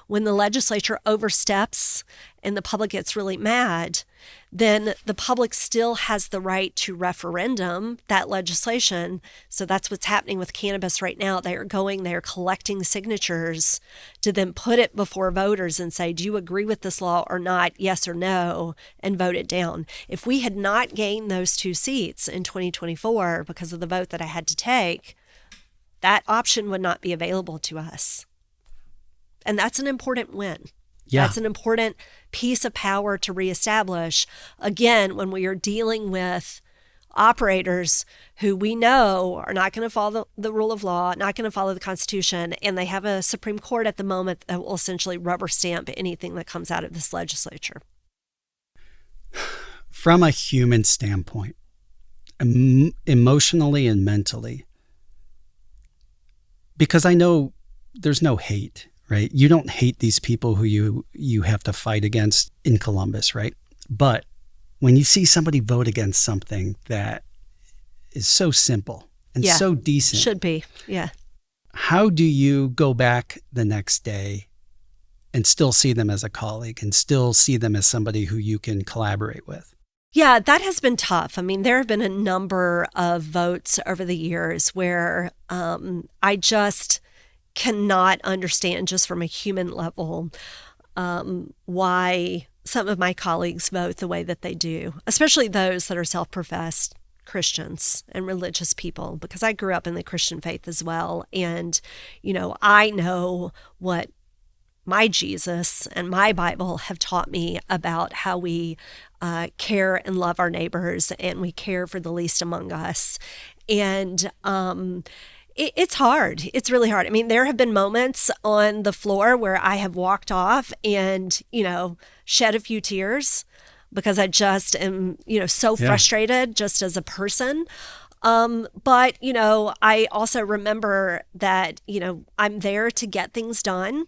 Speaker 4: When the legislature oversteps and the public gets really mad, then the public still has the right to referendum that legislation. So that's what's happening with cannabis right now. They're collecting signatures to then put it before voters and say, do you agree with this law or not? Yes or no, and vote it down. If we had not gained those 2 seats in 2024 because of the vote that I had to take, that option would not be available to us. And that's an important win.
Speaker 5: Yeah.
Speaker 4: That's an important piece of power to reestablish. Again, when we are dealing with operators who we know are not going to follow the rule of law, not going to follow the Constitution, and they have a Supreme Court at the moment that will essentially rubber stamp anything that comes out of this legislature.
Speaker 5: From a human standpoint, emotionally and mentally, because I know there's no hate, right? You don't hate these people who you have to fight against in Columbus, right? But when you see somebody vote against something that is so simple and so decent.
Speaker 4: Should be, yeah.
Speaker 5: How do you go back the next day and still see them as a colleague and still see them as somebody who you can collaborate with?
Speaker 4: Yeah, that has been tough. I mean, there have been a number of votes over the years where I just cannot understand, just from a human level, why some of my colleagues vote the way that they do, especially those that are self-professed Christians and religious people, because I grew up in the Christian faith as well. And, I know what my Jesus and my Bible have taught me about how we care and love our neighbors, and we care for the least among us. And it's hard. It's really hard. I mean, there have been moments on the floor where I have walked off and, shed a few tears because I just am, so frustrated just as a person. But, I also remember that, I'm there to get things done.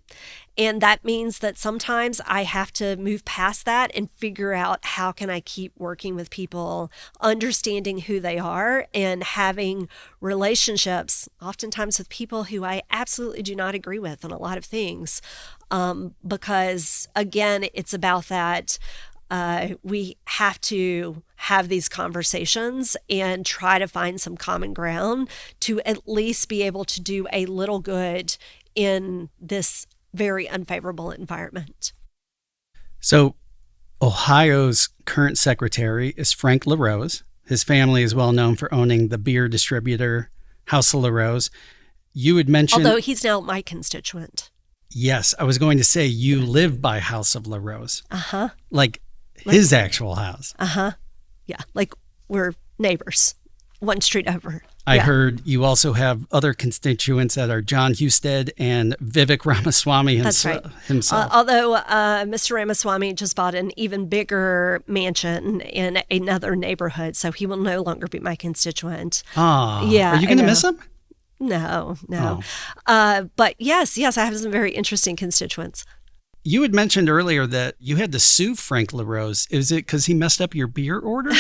Speaker 4: And that means that sometimes I have to move past that and figure out how can I keep working with people, understanding who they are, and having relationships, oftentimes with people who I absolutely do not agree with on a lot of things. Because, again, it's about that. We have to have these conversations and try to find some common ground to at least be able to do a little good in this very unfavorable environment.
Speaker 5: So Ohio's current secretary is Frank LaRose. His family is well known for owning the beer distributor House of LaRose. You had mentioned...
Speaker 4: Although he's now my constituent.
Speaker 5: Yes, I was going to say you live by House of LaRose.
Speaker 4: Uh-huh.
Speaker 5: Like his actual house.
Speaker 4: Uh-huh. Yeah, like we're neighbors, one street over.
Speaker 5: I heard you also have other constituents that are John Husted and Vivek Ramaswamy himself.
Speaker 4: Although Mr. Ramaswamy just bought an even bigger mansion in another neighborhood, so he will no longer be my constituent.
Speaker 5: Yeah. Are you going to miss him?
Speaker 4: No. But yes, I have some very interesting constituents.
Speaker 5: You had mentioned earlier that you had to sue Frank LaRose. Is it because he messed up your beer order?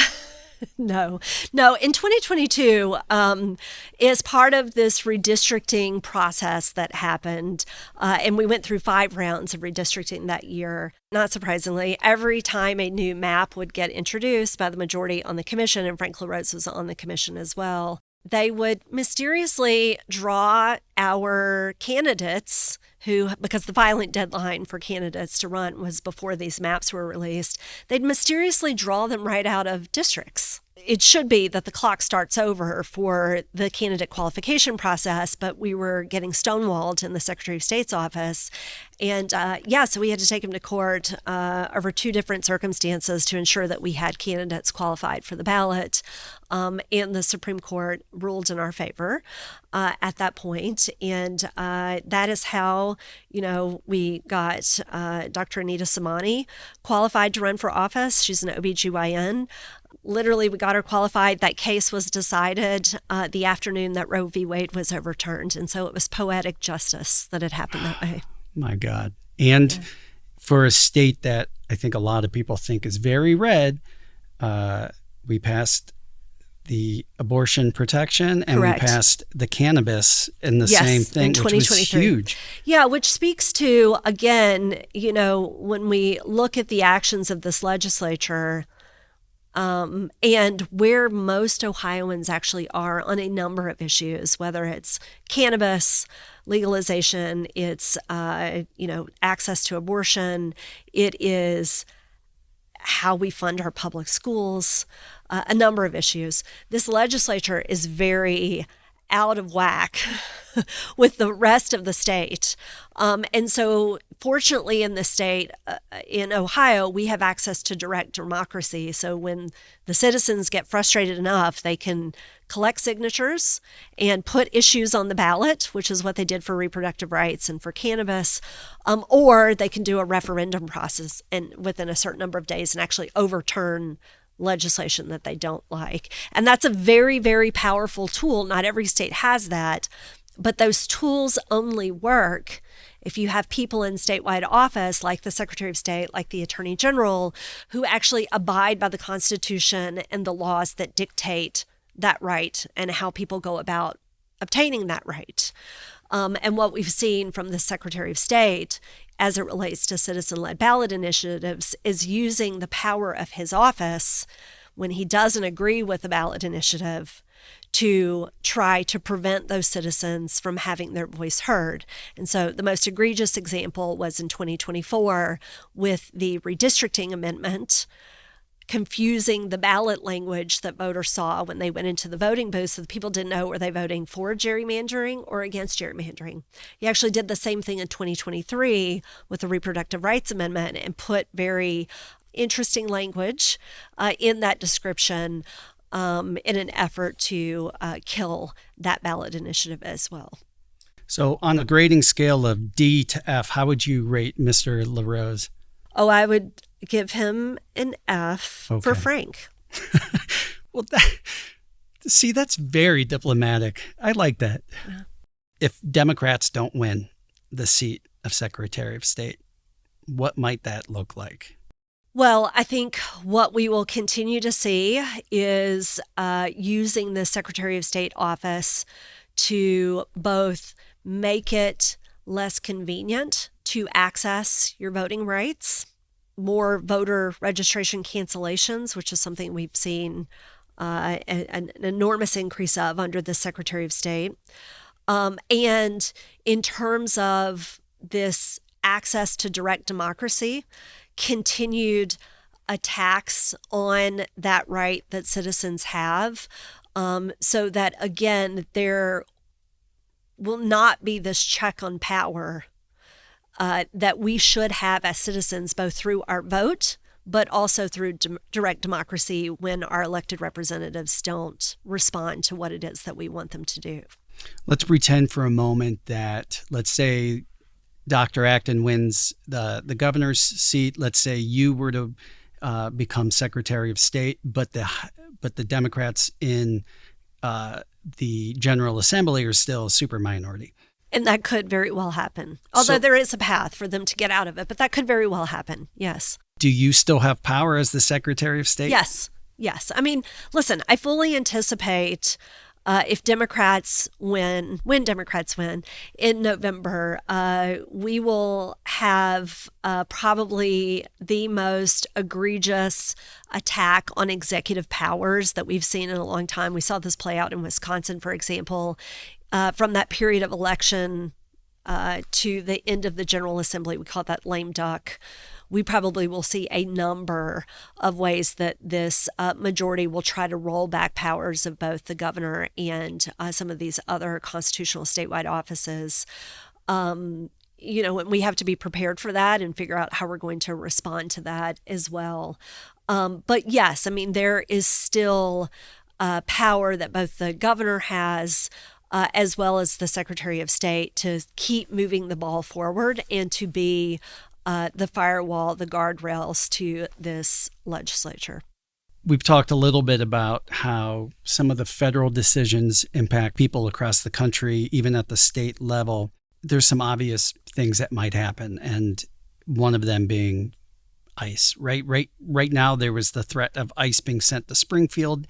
Speaker 4: No. In 2022, as part of this redistricting process that happened, and we went through 5 rounds of redistricting that year, not surprisingly, every time a new map would get introduced by the majority on the commission, and Frank LaRose was on the commission as well, they would mysteriously draw our candidates because the filing deadline for candidates to run was before these maps were released, they'd mysteriously draw them right out of districts. It should be that the clock starts over for the candidate qualification process, but we were getting stonewalled in the Secretary of State's office. And so we had to take him to court over 2 different circumstances to ensure that we had candidates qualified for the ballot. And the Supreme Court ruled in our favor at that point. And that is how, we got Dr. Anita Samani qualified to run for office. She's an OBGYN. Literally, we got her qualified. That case was decided the afternoon that Roe v. Wade was overturned. And so it was poetic justice that it happened that way.
Speaker 5: My God. And for a state that I think a lot of people think is very red, we passed the abortion protection, and
Speaker 4: Correct.
Speaker 5: we passed the cannabis in the
Speaker 4: Yes,
Speaker 5: same thing,
Speaker 4: in
Speaker 5: which was
Speaker 4: 2023.
Speaker 5: huge.
Speaker 4: Yeah, which speaks to, again, when we look at the actions of this legislature, and where most Ohioans actually are on a number of issues, whether it's cannabis legalization, it's access to abortion, it is how we fund our public schools, a number of issues. This legislature is very out of whack with the rest of the state. And so fortunately in the state, in Ohio, we have access to direct democracy. So when the citizens get frustrated enough, they can collect signatures and put issues on the ballot, which is what they did for reproductive rights and for cannabis, or they can do a referendum process and within a certain number of days and actually overturn legislation that they don't like. And that's a very, very powerful tool. Not every state has that, but those tools only work if you have people in statewide office, like the Secretary of State, like the Attorney General, who actually abide by the Constitution and the laws that dictate that right and how people go about obtaining that right. And what we've seen from the Secretary of State as it relates to citizen-led ballot initiatives is using the power of his office when he doesn't agree with a ballot initiative to try to prevent those citizens from having their voice heard. And so the most egregious example was in 2024 with the redistricting amendment, confusing the ballot language that voters saw when they went into the voting booth, so the people didn't know, were they voting for gerrymandering or against gerrymandering. He actually did the same thing in 2023 with the reproductive rights amendment and put very interesting language in that description in an effort to kill that ballot initiative as well.
Speaker 5: So on a grading scale of D to F, how would you rate Mr. LaRose?
Speaker 4: Oh, I would give him an F for frank.
Speaker 5: Well, that's very diplomatic. I like that.
Speaker 4: Yeah.
Speaker 5: If Democrats don't win the seat of Secretary of State, what might that look like?
Speaker 4: Well, I think what we will continue to see is using the Secretary of State office to both make it less convenient to access your voting rights, more voter registration cancellations, which is something we've seen an enormous increase of under the Secretary of State. And in terms of this access to direct democracy, continued attacks on that right that citizens have, so that, again, there will not be this check on power that we should have as citizens, both through our vote, but also through direct democracy when our elected representatives don't respond to what it is that we want them to do.
Speaker 5: Let's pretend for a moment that, let's say, Dr. Acton wins the governor's seat. Let's say you were to become Secretary of State, but the Democrats in the General Assembly are still a super minority.
Speaker 4: And that could very well happen. Although there is a path for them to get out of it, but that could very well happen. Yes.
Speaker 5: Do you still have power as the Secretary of State?
Speaker 4: Yes. Yes. I mean, listen, I fully anticipate if Democrats win, when Democrats win in November, we will have probably the most egregious attack on executive powers that we've seen in a long time. We saw this play out in Wisconsin, for example, from that period of election to the end of the General Assembly. We call that lame duck. We probably will see a number of ways that this majority will try to roll back powers of both the governor and some of these other constitutional statewide offices. And we have to be prepared for that and figure out how we're going to respond to that as well. But yes, I mean, there is still power that both the governor has as well as the Secretary of State to keep moving the ball forward and to be the firewall, the guardrails to this legislature.
Speaker 5: We've talked a little bit about how some of the federal decisions impact people across the country, even at the state level. There's some obvious things that might happen, and one of them being ICE. Right now, there was the threat of ICE being sent to Springfield.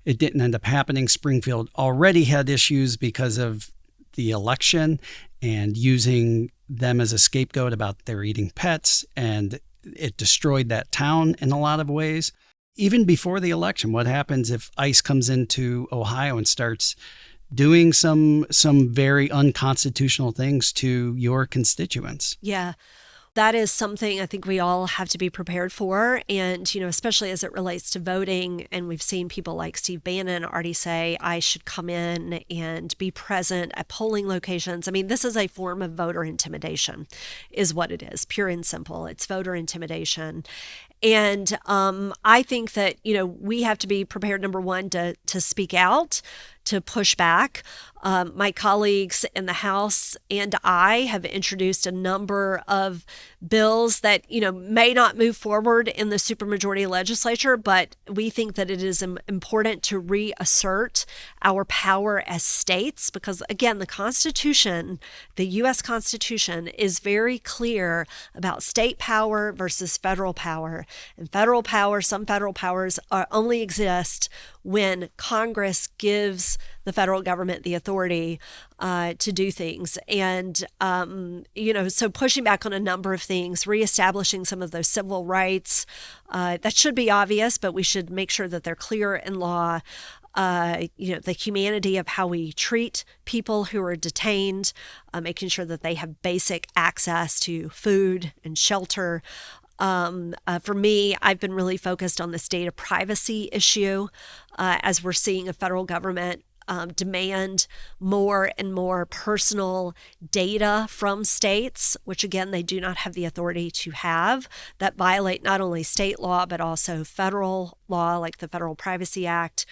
Speaker 5: It didn't end up happening. Springfield already had issues because of the election and using them as a scapegoat about their eating pets, and it destroyed that town in a lot of ways. Even before the election, what happens if ICE comes into Ohio and starts doing some very unconstitutional things to your constituents?
Speaker 4: Yeah. That is something I think we all have to be prepared for. And, especially as it relates to voting. And we've seen people like Steve Bannon already say, I should come in and be present at polling locations. I mean, this is a form of voter intimidation, is what it is, pure and simple. It's voter intimidation. And I think that, we have to be prepared, number one, to speak out, to push back. My colleagues in the House and I have introduced a number of bills that, may not move forward in the supermajority legislature, but we think that it is important to reassert our power as states because, again, the Constitution, the U.S. Constitution, is very clear about state power versus federal power. And federal power, some federal powers only exist when Congress gives the federal government the authority to do things. And, so pushing back on a number of things, reestablishing some of those civil rights, that should be obvious, but we should make sure that they're clear in law. The humanity of how we treat people who are detained, making sure that they have basic access to food and shelter. For me, I've been really focused on this data privacy issue as we're seeing a federal government demand more and more personal data from states, which again, they do not have the authority to have, that violate not only state law, but also federal law, like the Federal Privacy Act.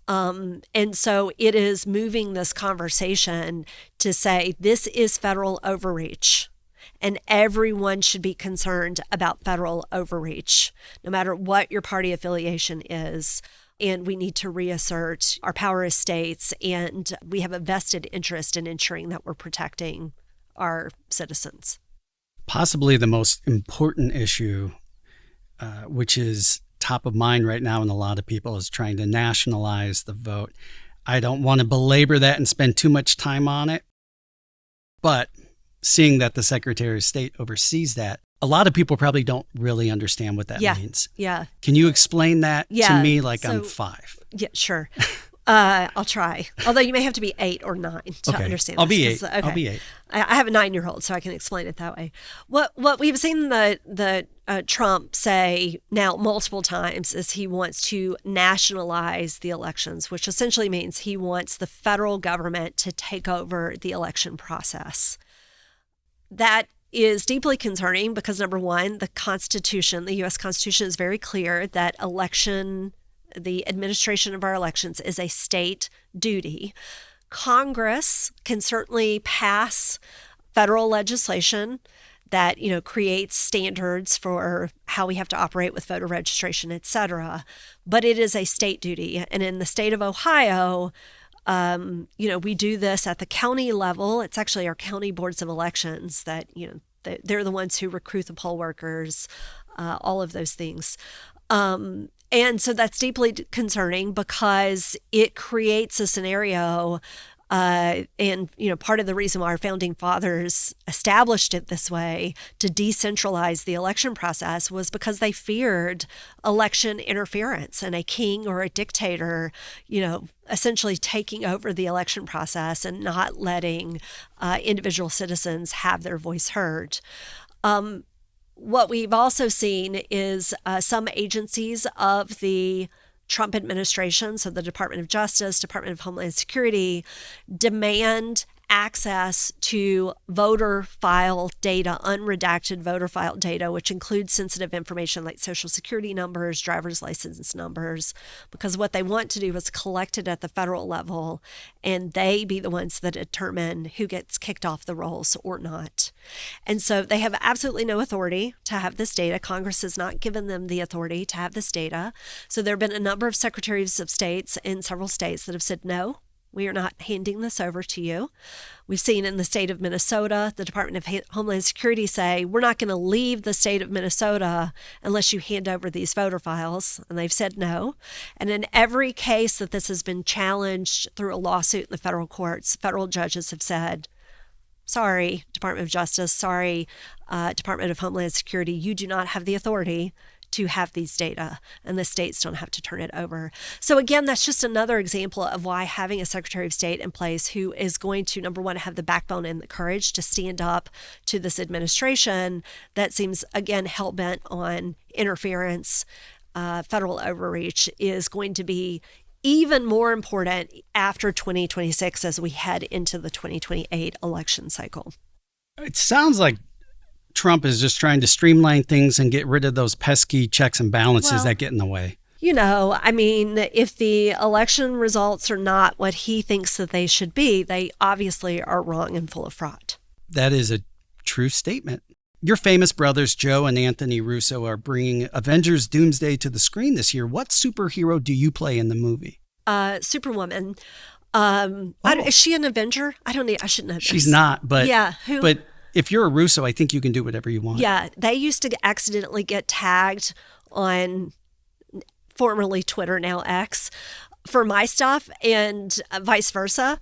Speaker 4: And so it is moving this conversation to say this is federal overreach. And everyone should be concerned about federal overreach, no matter what your party affiliation is. And we need to reassert our power as states. And we have a vested interest in ensuring that we're protecting our citizens.
Speaker 5: Possibly the most important issue, which is top of mind right now in a lot of people, is trying to nationalize the vote. I don't want to belabor that and spend too much time on it. But seeing that the Secretary of State oversees that, a lot of people probably don't really understand what that means.
Speaker 4: Yeah.
Speaker 5: Can you explain that to me like I'm 5?
Speaker 4: Yeah, sure. I'll try. Although you may have to be 8 or 9 to understand.
Speaker 5: I'll be 8.
Speaker 4: Okay.
Speaker 5: I'll be 8.
Speaker 4: I have a 9-year-old, so I can explain it that way. What we've seen the Trump say now multiple times is he wants to nationalize the elections, which essentially means he wants the federal government to take over the election process. That is deeply concerning because, number one, the Constitution, the U.S. Constitution, is very clear that the administration of our elections is a state duty. Congress can certainly pass federal legislation that, creates standards for how we have to operate with voter registration, et cetera. But it is a state duty. And in the state of Ohio, we do this at the county level. It's actually our county boards of elections that, they're the ones who recruit the poll workers, all of those things. And so that's deeply concerning because it creates a scenario. And part of the reason why our founding fathers established it this way to decentralize the election process was because they feared election interference and a king or a dictator, essentially taking over the election process and not letting individual citizens have their voice heard. What we've also seen is some agencies of the Trump administration, so the Department of Justice, Department of Homeland Security, demand access to voter file data, unredacted voter file data, which includes sensitive information like Social Security numbers, driver's license numbers, because what they want to do is collect it at the federal level and they be the ones that determine who gets kicked off the rolls or not. And so they have absolutely no authority to have this data. Congress has not given them the authority to have this data. So there have been a number of secretaries of states in several states that have said, no, We are not handing this over to you. We've seen in the state of Minnesota, the Department of Homeland Security say, we're not going to leave the state of Minnesota unless you hand over these voter files. And they've said no. And in every case that this has been challenged through a lawsuit in the federal courts, federal judges have said, sorry, Department of Justice, sorry, Department of Homeland Security, you do not have the authority to have these data, and the states don't have to turn it over. So again, that's just another example of why having a Secretary of State in place who is going to, number one, have the backbone and the courage to stand up to this administration that seems, again, hell-bent on interference, federal overreach, is going to be even more important after 2026 as we head into the 2028 election cycle.
Speaker 5: It sounds like Trump is just trying to streamline things and get rid of those pesky checks and balances that get in the way.
Speaker 4: You know, I mean, if the election results are not what he thinks that they should be, they obviously are wrong and full of fraud.
Speaker 5: That is a true statement. Your famous brothers, Joe and Anthony Russo, are bringing Avengers Doomsday to the screen this year. What superhero do you play in the movie?
Speaker 4: Superwoman. Is she an Avenger? I shouldn't know this.
Speaker 5: She's not, but
Speaker 4: yeah, who?
Speaker 5: But if you're a Russo, I think you can do whatever you want.
Speaker 4: Yeah, they used to accidentally get tagged on formerly Twitter, now X, for my stuff, and vice versa,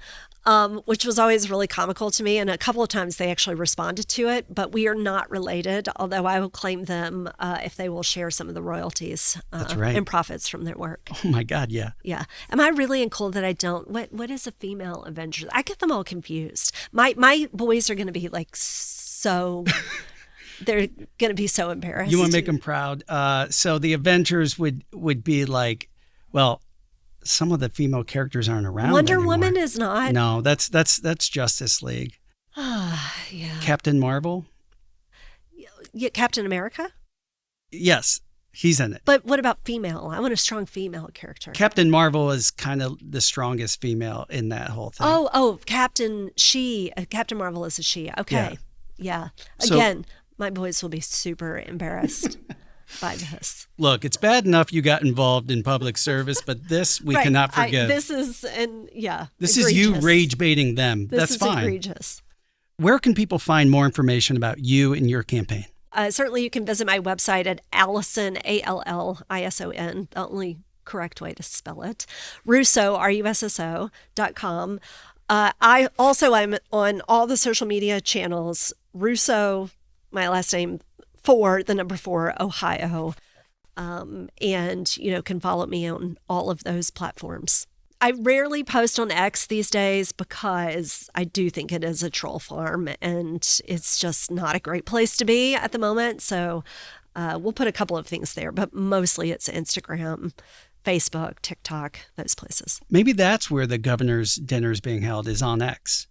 Speaker 4: which was always really comical to me. And a couple of times they actually responded to it, but we are not related, although I will claim them if they will share some of the royalties
Speaker 5: That's right.
Speaker 4: and profits from their work.
Speaker 5: Oh my God, yeah.
Speaker 4: Yeah. Am I really cool that I don't? What is a female Avenger? I get them all confused. My boys are going to be like so... They're going to be so embarrassed.
Speaker 5: You want to make them proud. So the Avengers would be like, well, some of the female characters aren't around
Speaker 4: Wonder
Speaker 5: anymore.
Speaker 4: Woman is not.
Speaker 5: No, that's Justice League.
Speaker 4: Yeah.
Speaker 5: Captain Marvel?
Speaker 4: Yeah, Captain America?
Speaker 5: Yes, he's in it.
Speaker 4: But what about female? I want a strong female character.
Speaker 5: Captain Marvel is kind of the strongest female in that whole thing.
Speaker 4: Captain Marvel is a she. Okay. Yeah. Again, my boys will be super embarrassed by this.
Speaker 5: Look, it's bad enough you got involved in public service, but this we cannot forgive.
Speaker 4: This is
Speaker 5: egregious. Is you rage baiting them. That's fine.
Speaker 4: This is egregious.
Speaker 5: Where can people find more information about you and your campaign?
Speaker 4: Certainly you can visit my website at Allison, ALLISON, the only correct way to spell it, Russo, RUSSO.com. I also am on all the social media channels, Russo, my last name, 4 Ohio. And, can follow me on all of those platforms. I rarely post on X these days because I do think it is a troll farm and it's just not a great place to be at the moment. So we'll put a couple of things there, but mostly it's Instagram, Facebook, TikTok, those places.
Speaker 5: Maybe that's where the governor's dinner is being held, is on X.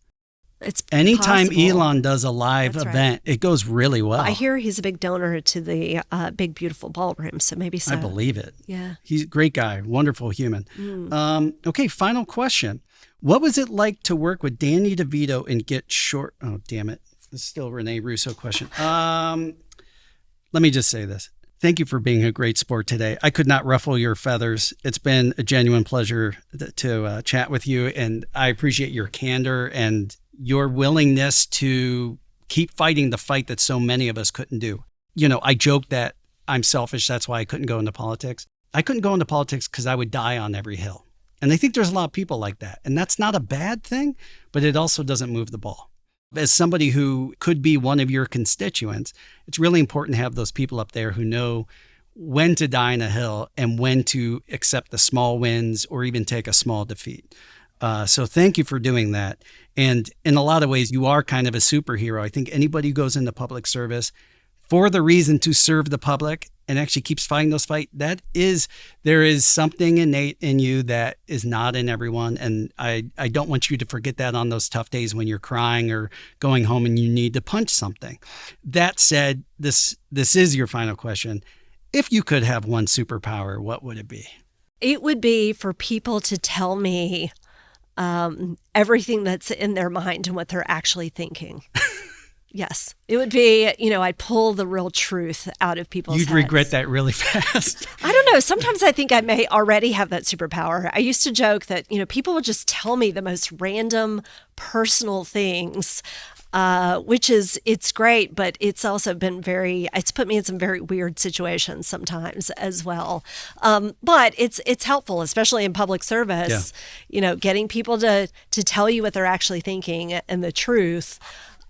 Speaker 4: It's
Speaker 5: anytime
Speaker 4: possible.
Speaker 5: Elon does a live event, it goes really well.
Speaker 4: I hear he's a big donor to the Big Beautiful Ballroom, so maybe so.
Speaker 5: I believe it.
Speaker 4: Yeah.
Speaker 5: He's a great guy, wonderful human. Okay, final question. What was it like to work with Danny DeVito and Get Short? Oh, damn it. It's still Rene Russo question. Let me just say this. Thank you for being a great sport today. I could not ruffle your feathers. It's been a genuine pleasure to chat with you, and I appreciate your candor and your willingness to keep fighting the fight that so many of us couldn't do. I joked that I'm selfish. That's why I couldn't go into politics. I couldn't go into politics because I would die on every hill. And I think there's a lot of people like that. And that's not a bad thing, but it also doesn't move the ball. As somebody who could be one of your constituents, it's really important to have those people up there who know when to die on a hill and when to accept the small wins or even take a small defeat. So thank you for doing that. And in a lot of ways, you are kind of a superhero. I think anybody who goes into public service for the reason to serve the public and actually keeps fighting those fights, there is something innate in you that is not in everyone. And I don't want you to forget that on those tough days when you're crying or going home and you need to punch something. That said, this is your final question. If you could have one superpower, what would it be?
Speaker 4: It would be for people to tell me everything that's in their mind and what they're actually thinking. Yes. It would be, I'd pull the real truth out of people's
Speaker 5: You'd
Speaker 4: heads.
Speaker 5: regret that really fast.
Speaker 4: I don't know. Sometimes I think I may already have that superpower. I used to joke that, people would just tell me the most random personal things, it's great, but it's also been it's put me in some very weird situations sometimes as well. But it's helpful, especially in public service, getting people to tell you what they're actually thinking and the truth.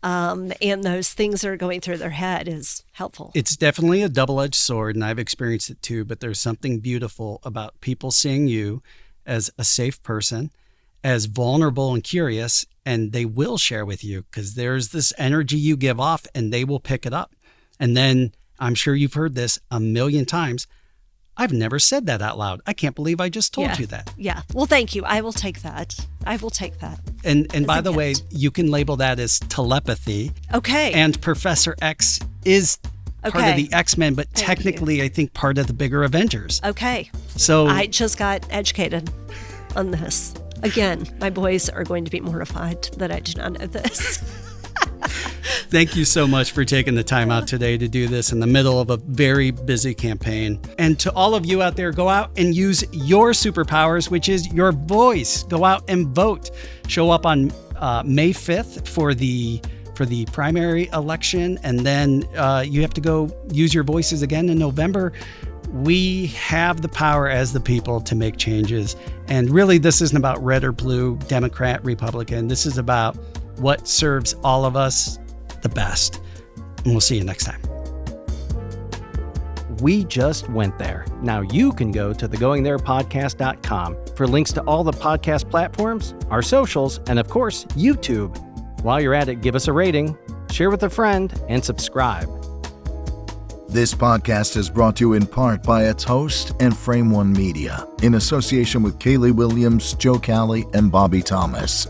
Speaker 4: And those things that are going through their head is helpful.
Speaker 5: It's definitely a double-edged sword, and I've experienced it too, but there's something beautiful about people seeing you as a safe person, as vulnerable and curious, and they will share with you because there's this energy you give off and they will pick it up. And then I'm sure you've heard this a million times. I've never said that out loud. I can't believe I just told you that.
Speaker 4: Yeah. Well, thank you. I will take that.
Speaker 5: And by the way, you can label that as telepathy.
Speaker 4: Okay.
Speaker 5: And Professor X is part of the X-Men, but technically I think part of the bigger Avengers.
Speaker 4: Okay.
Speaker 5: So
Speaker 4: I just got educated on this. Again, my boys are going to be mortified that I do not know this.
Speaker 5: Thank you so much for taking the time out today to do this in the middle of a very busy campaign. And to all of you out there, go out and use your superpowers, which is your voice. Go out and vote. Show up on May 5th for the primary election, and then you have to go use your voices again in November. We have the power as the people to make changes. And really, this isn't about red or blue, Democrat, Republican. This is about what serves all of us the best. And we'll see you next time.
Speaker 6: We just went there. Now you can go to thegoingtherepodcast.com for links to all the podcast platforms, our socials, and of course, YouTube. While you're at it, give us a rating, share with a friend, and subscribe.
Speaker 1: This podcast is brought to you in part by its host and Frame One Media, in association with Kaylee Williams, Joe Calley, and Bobby Thomas.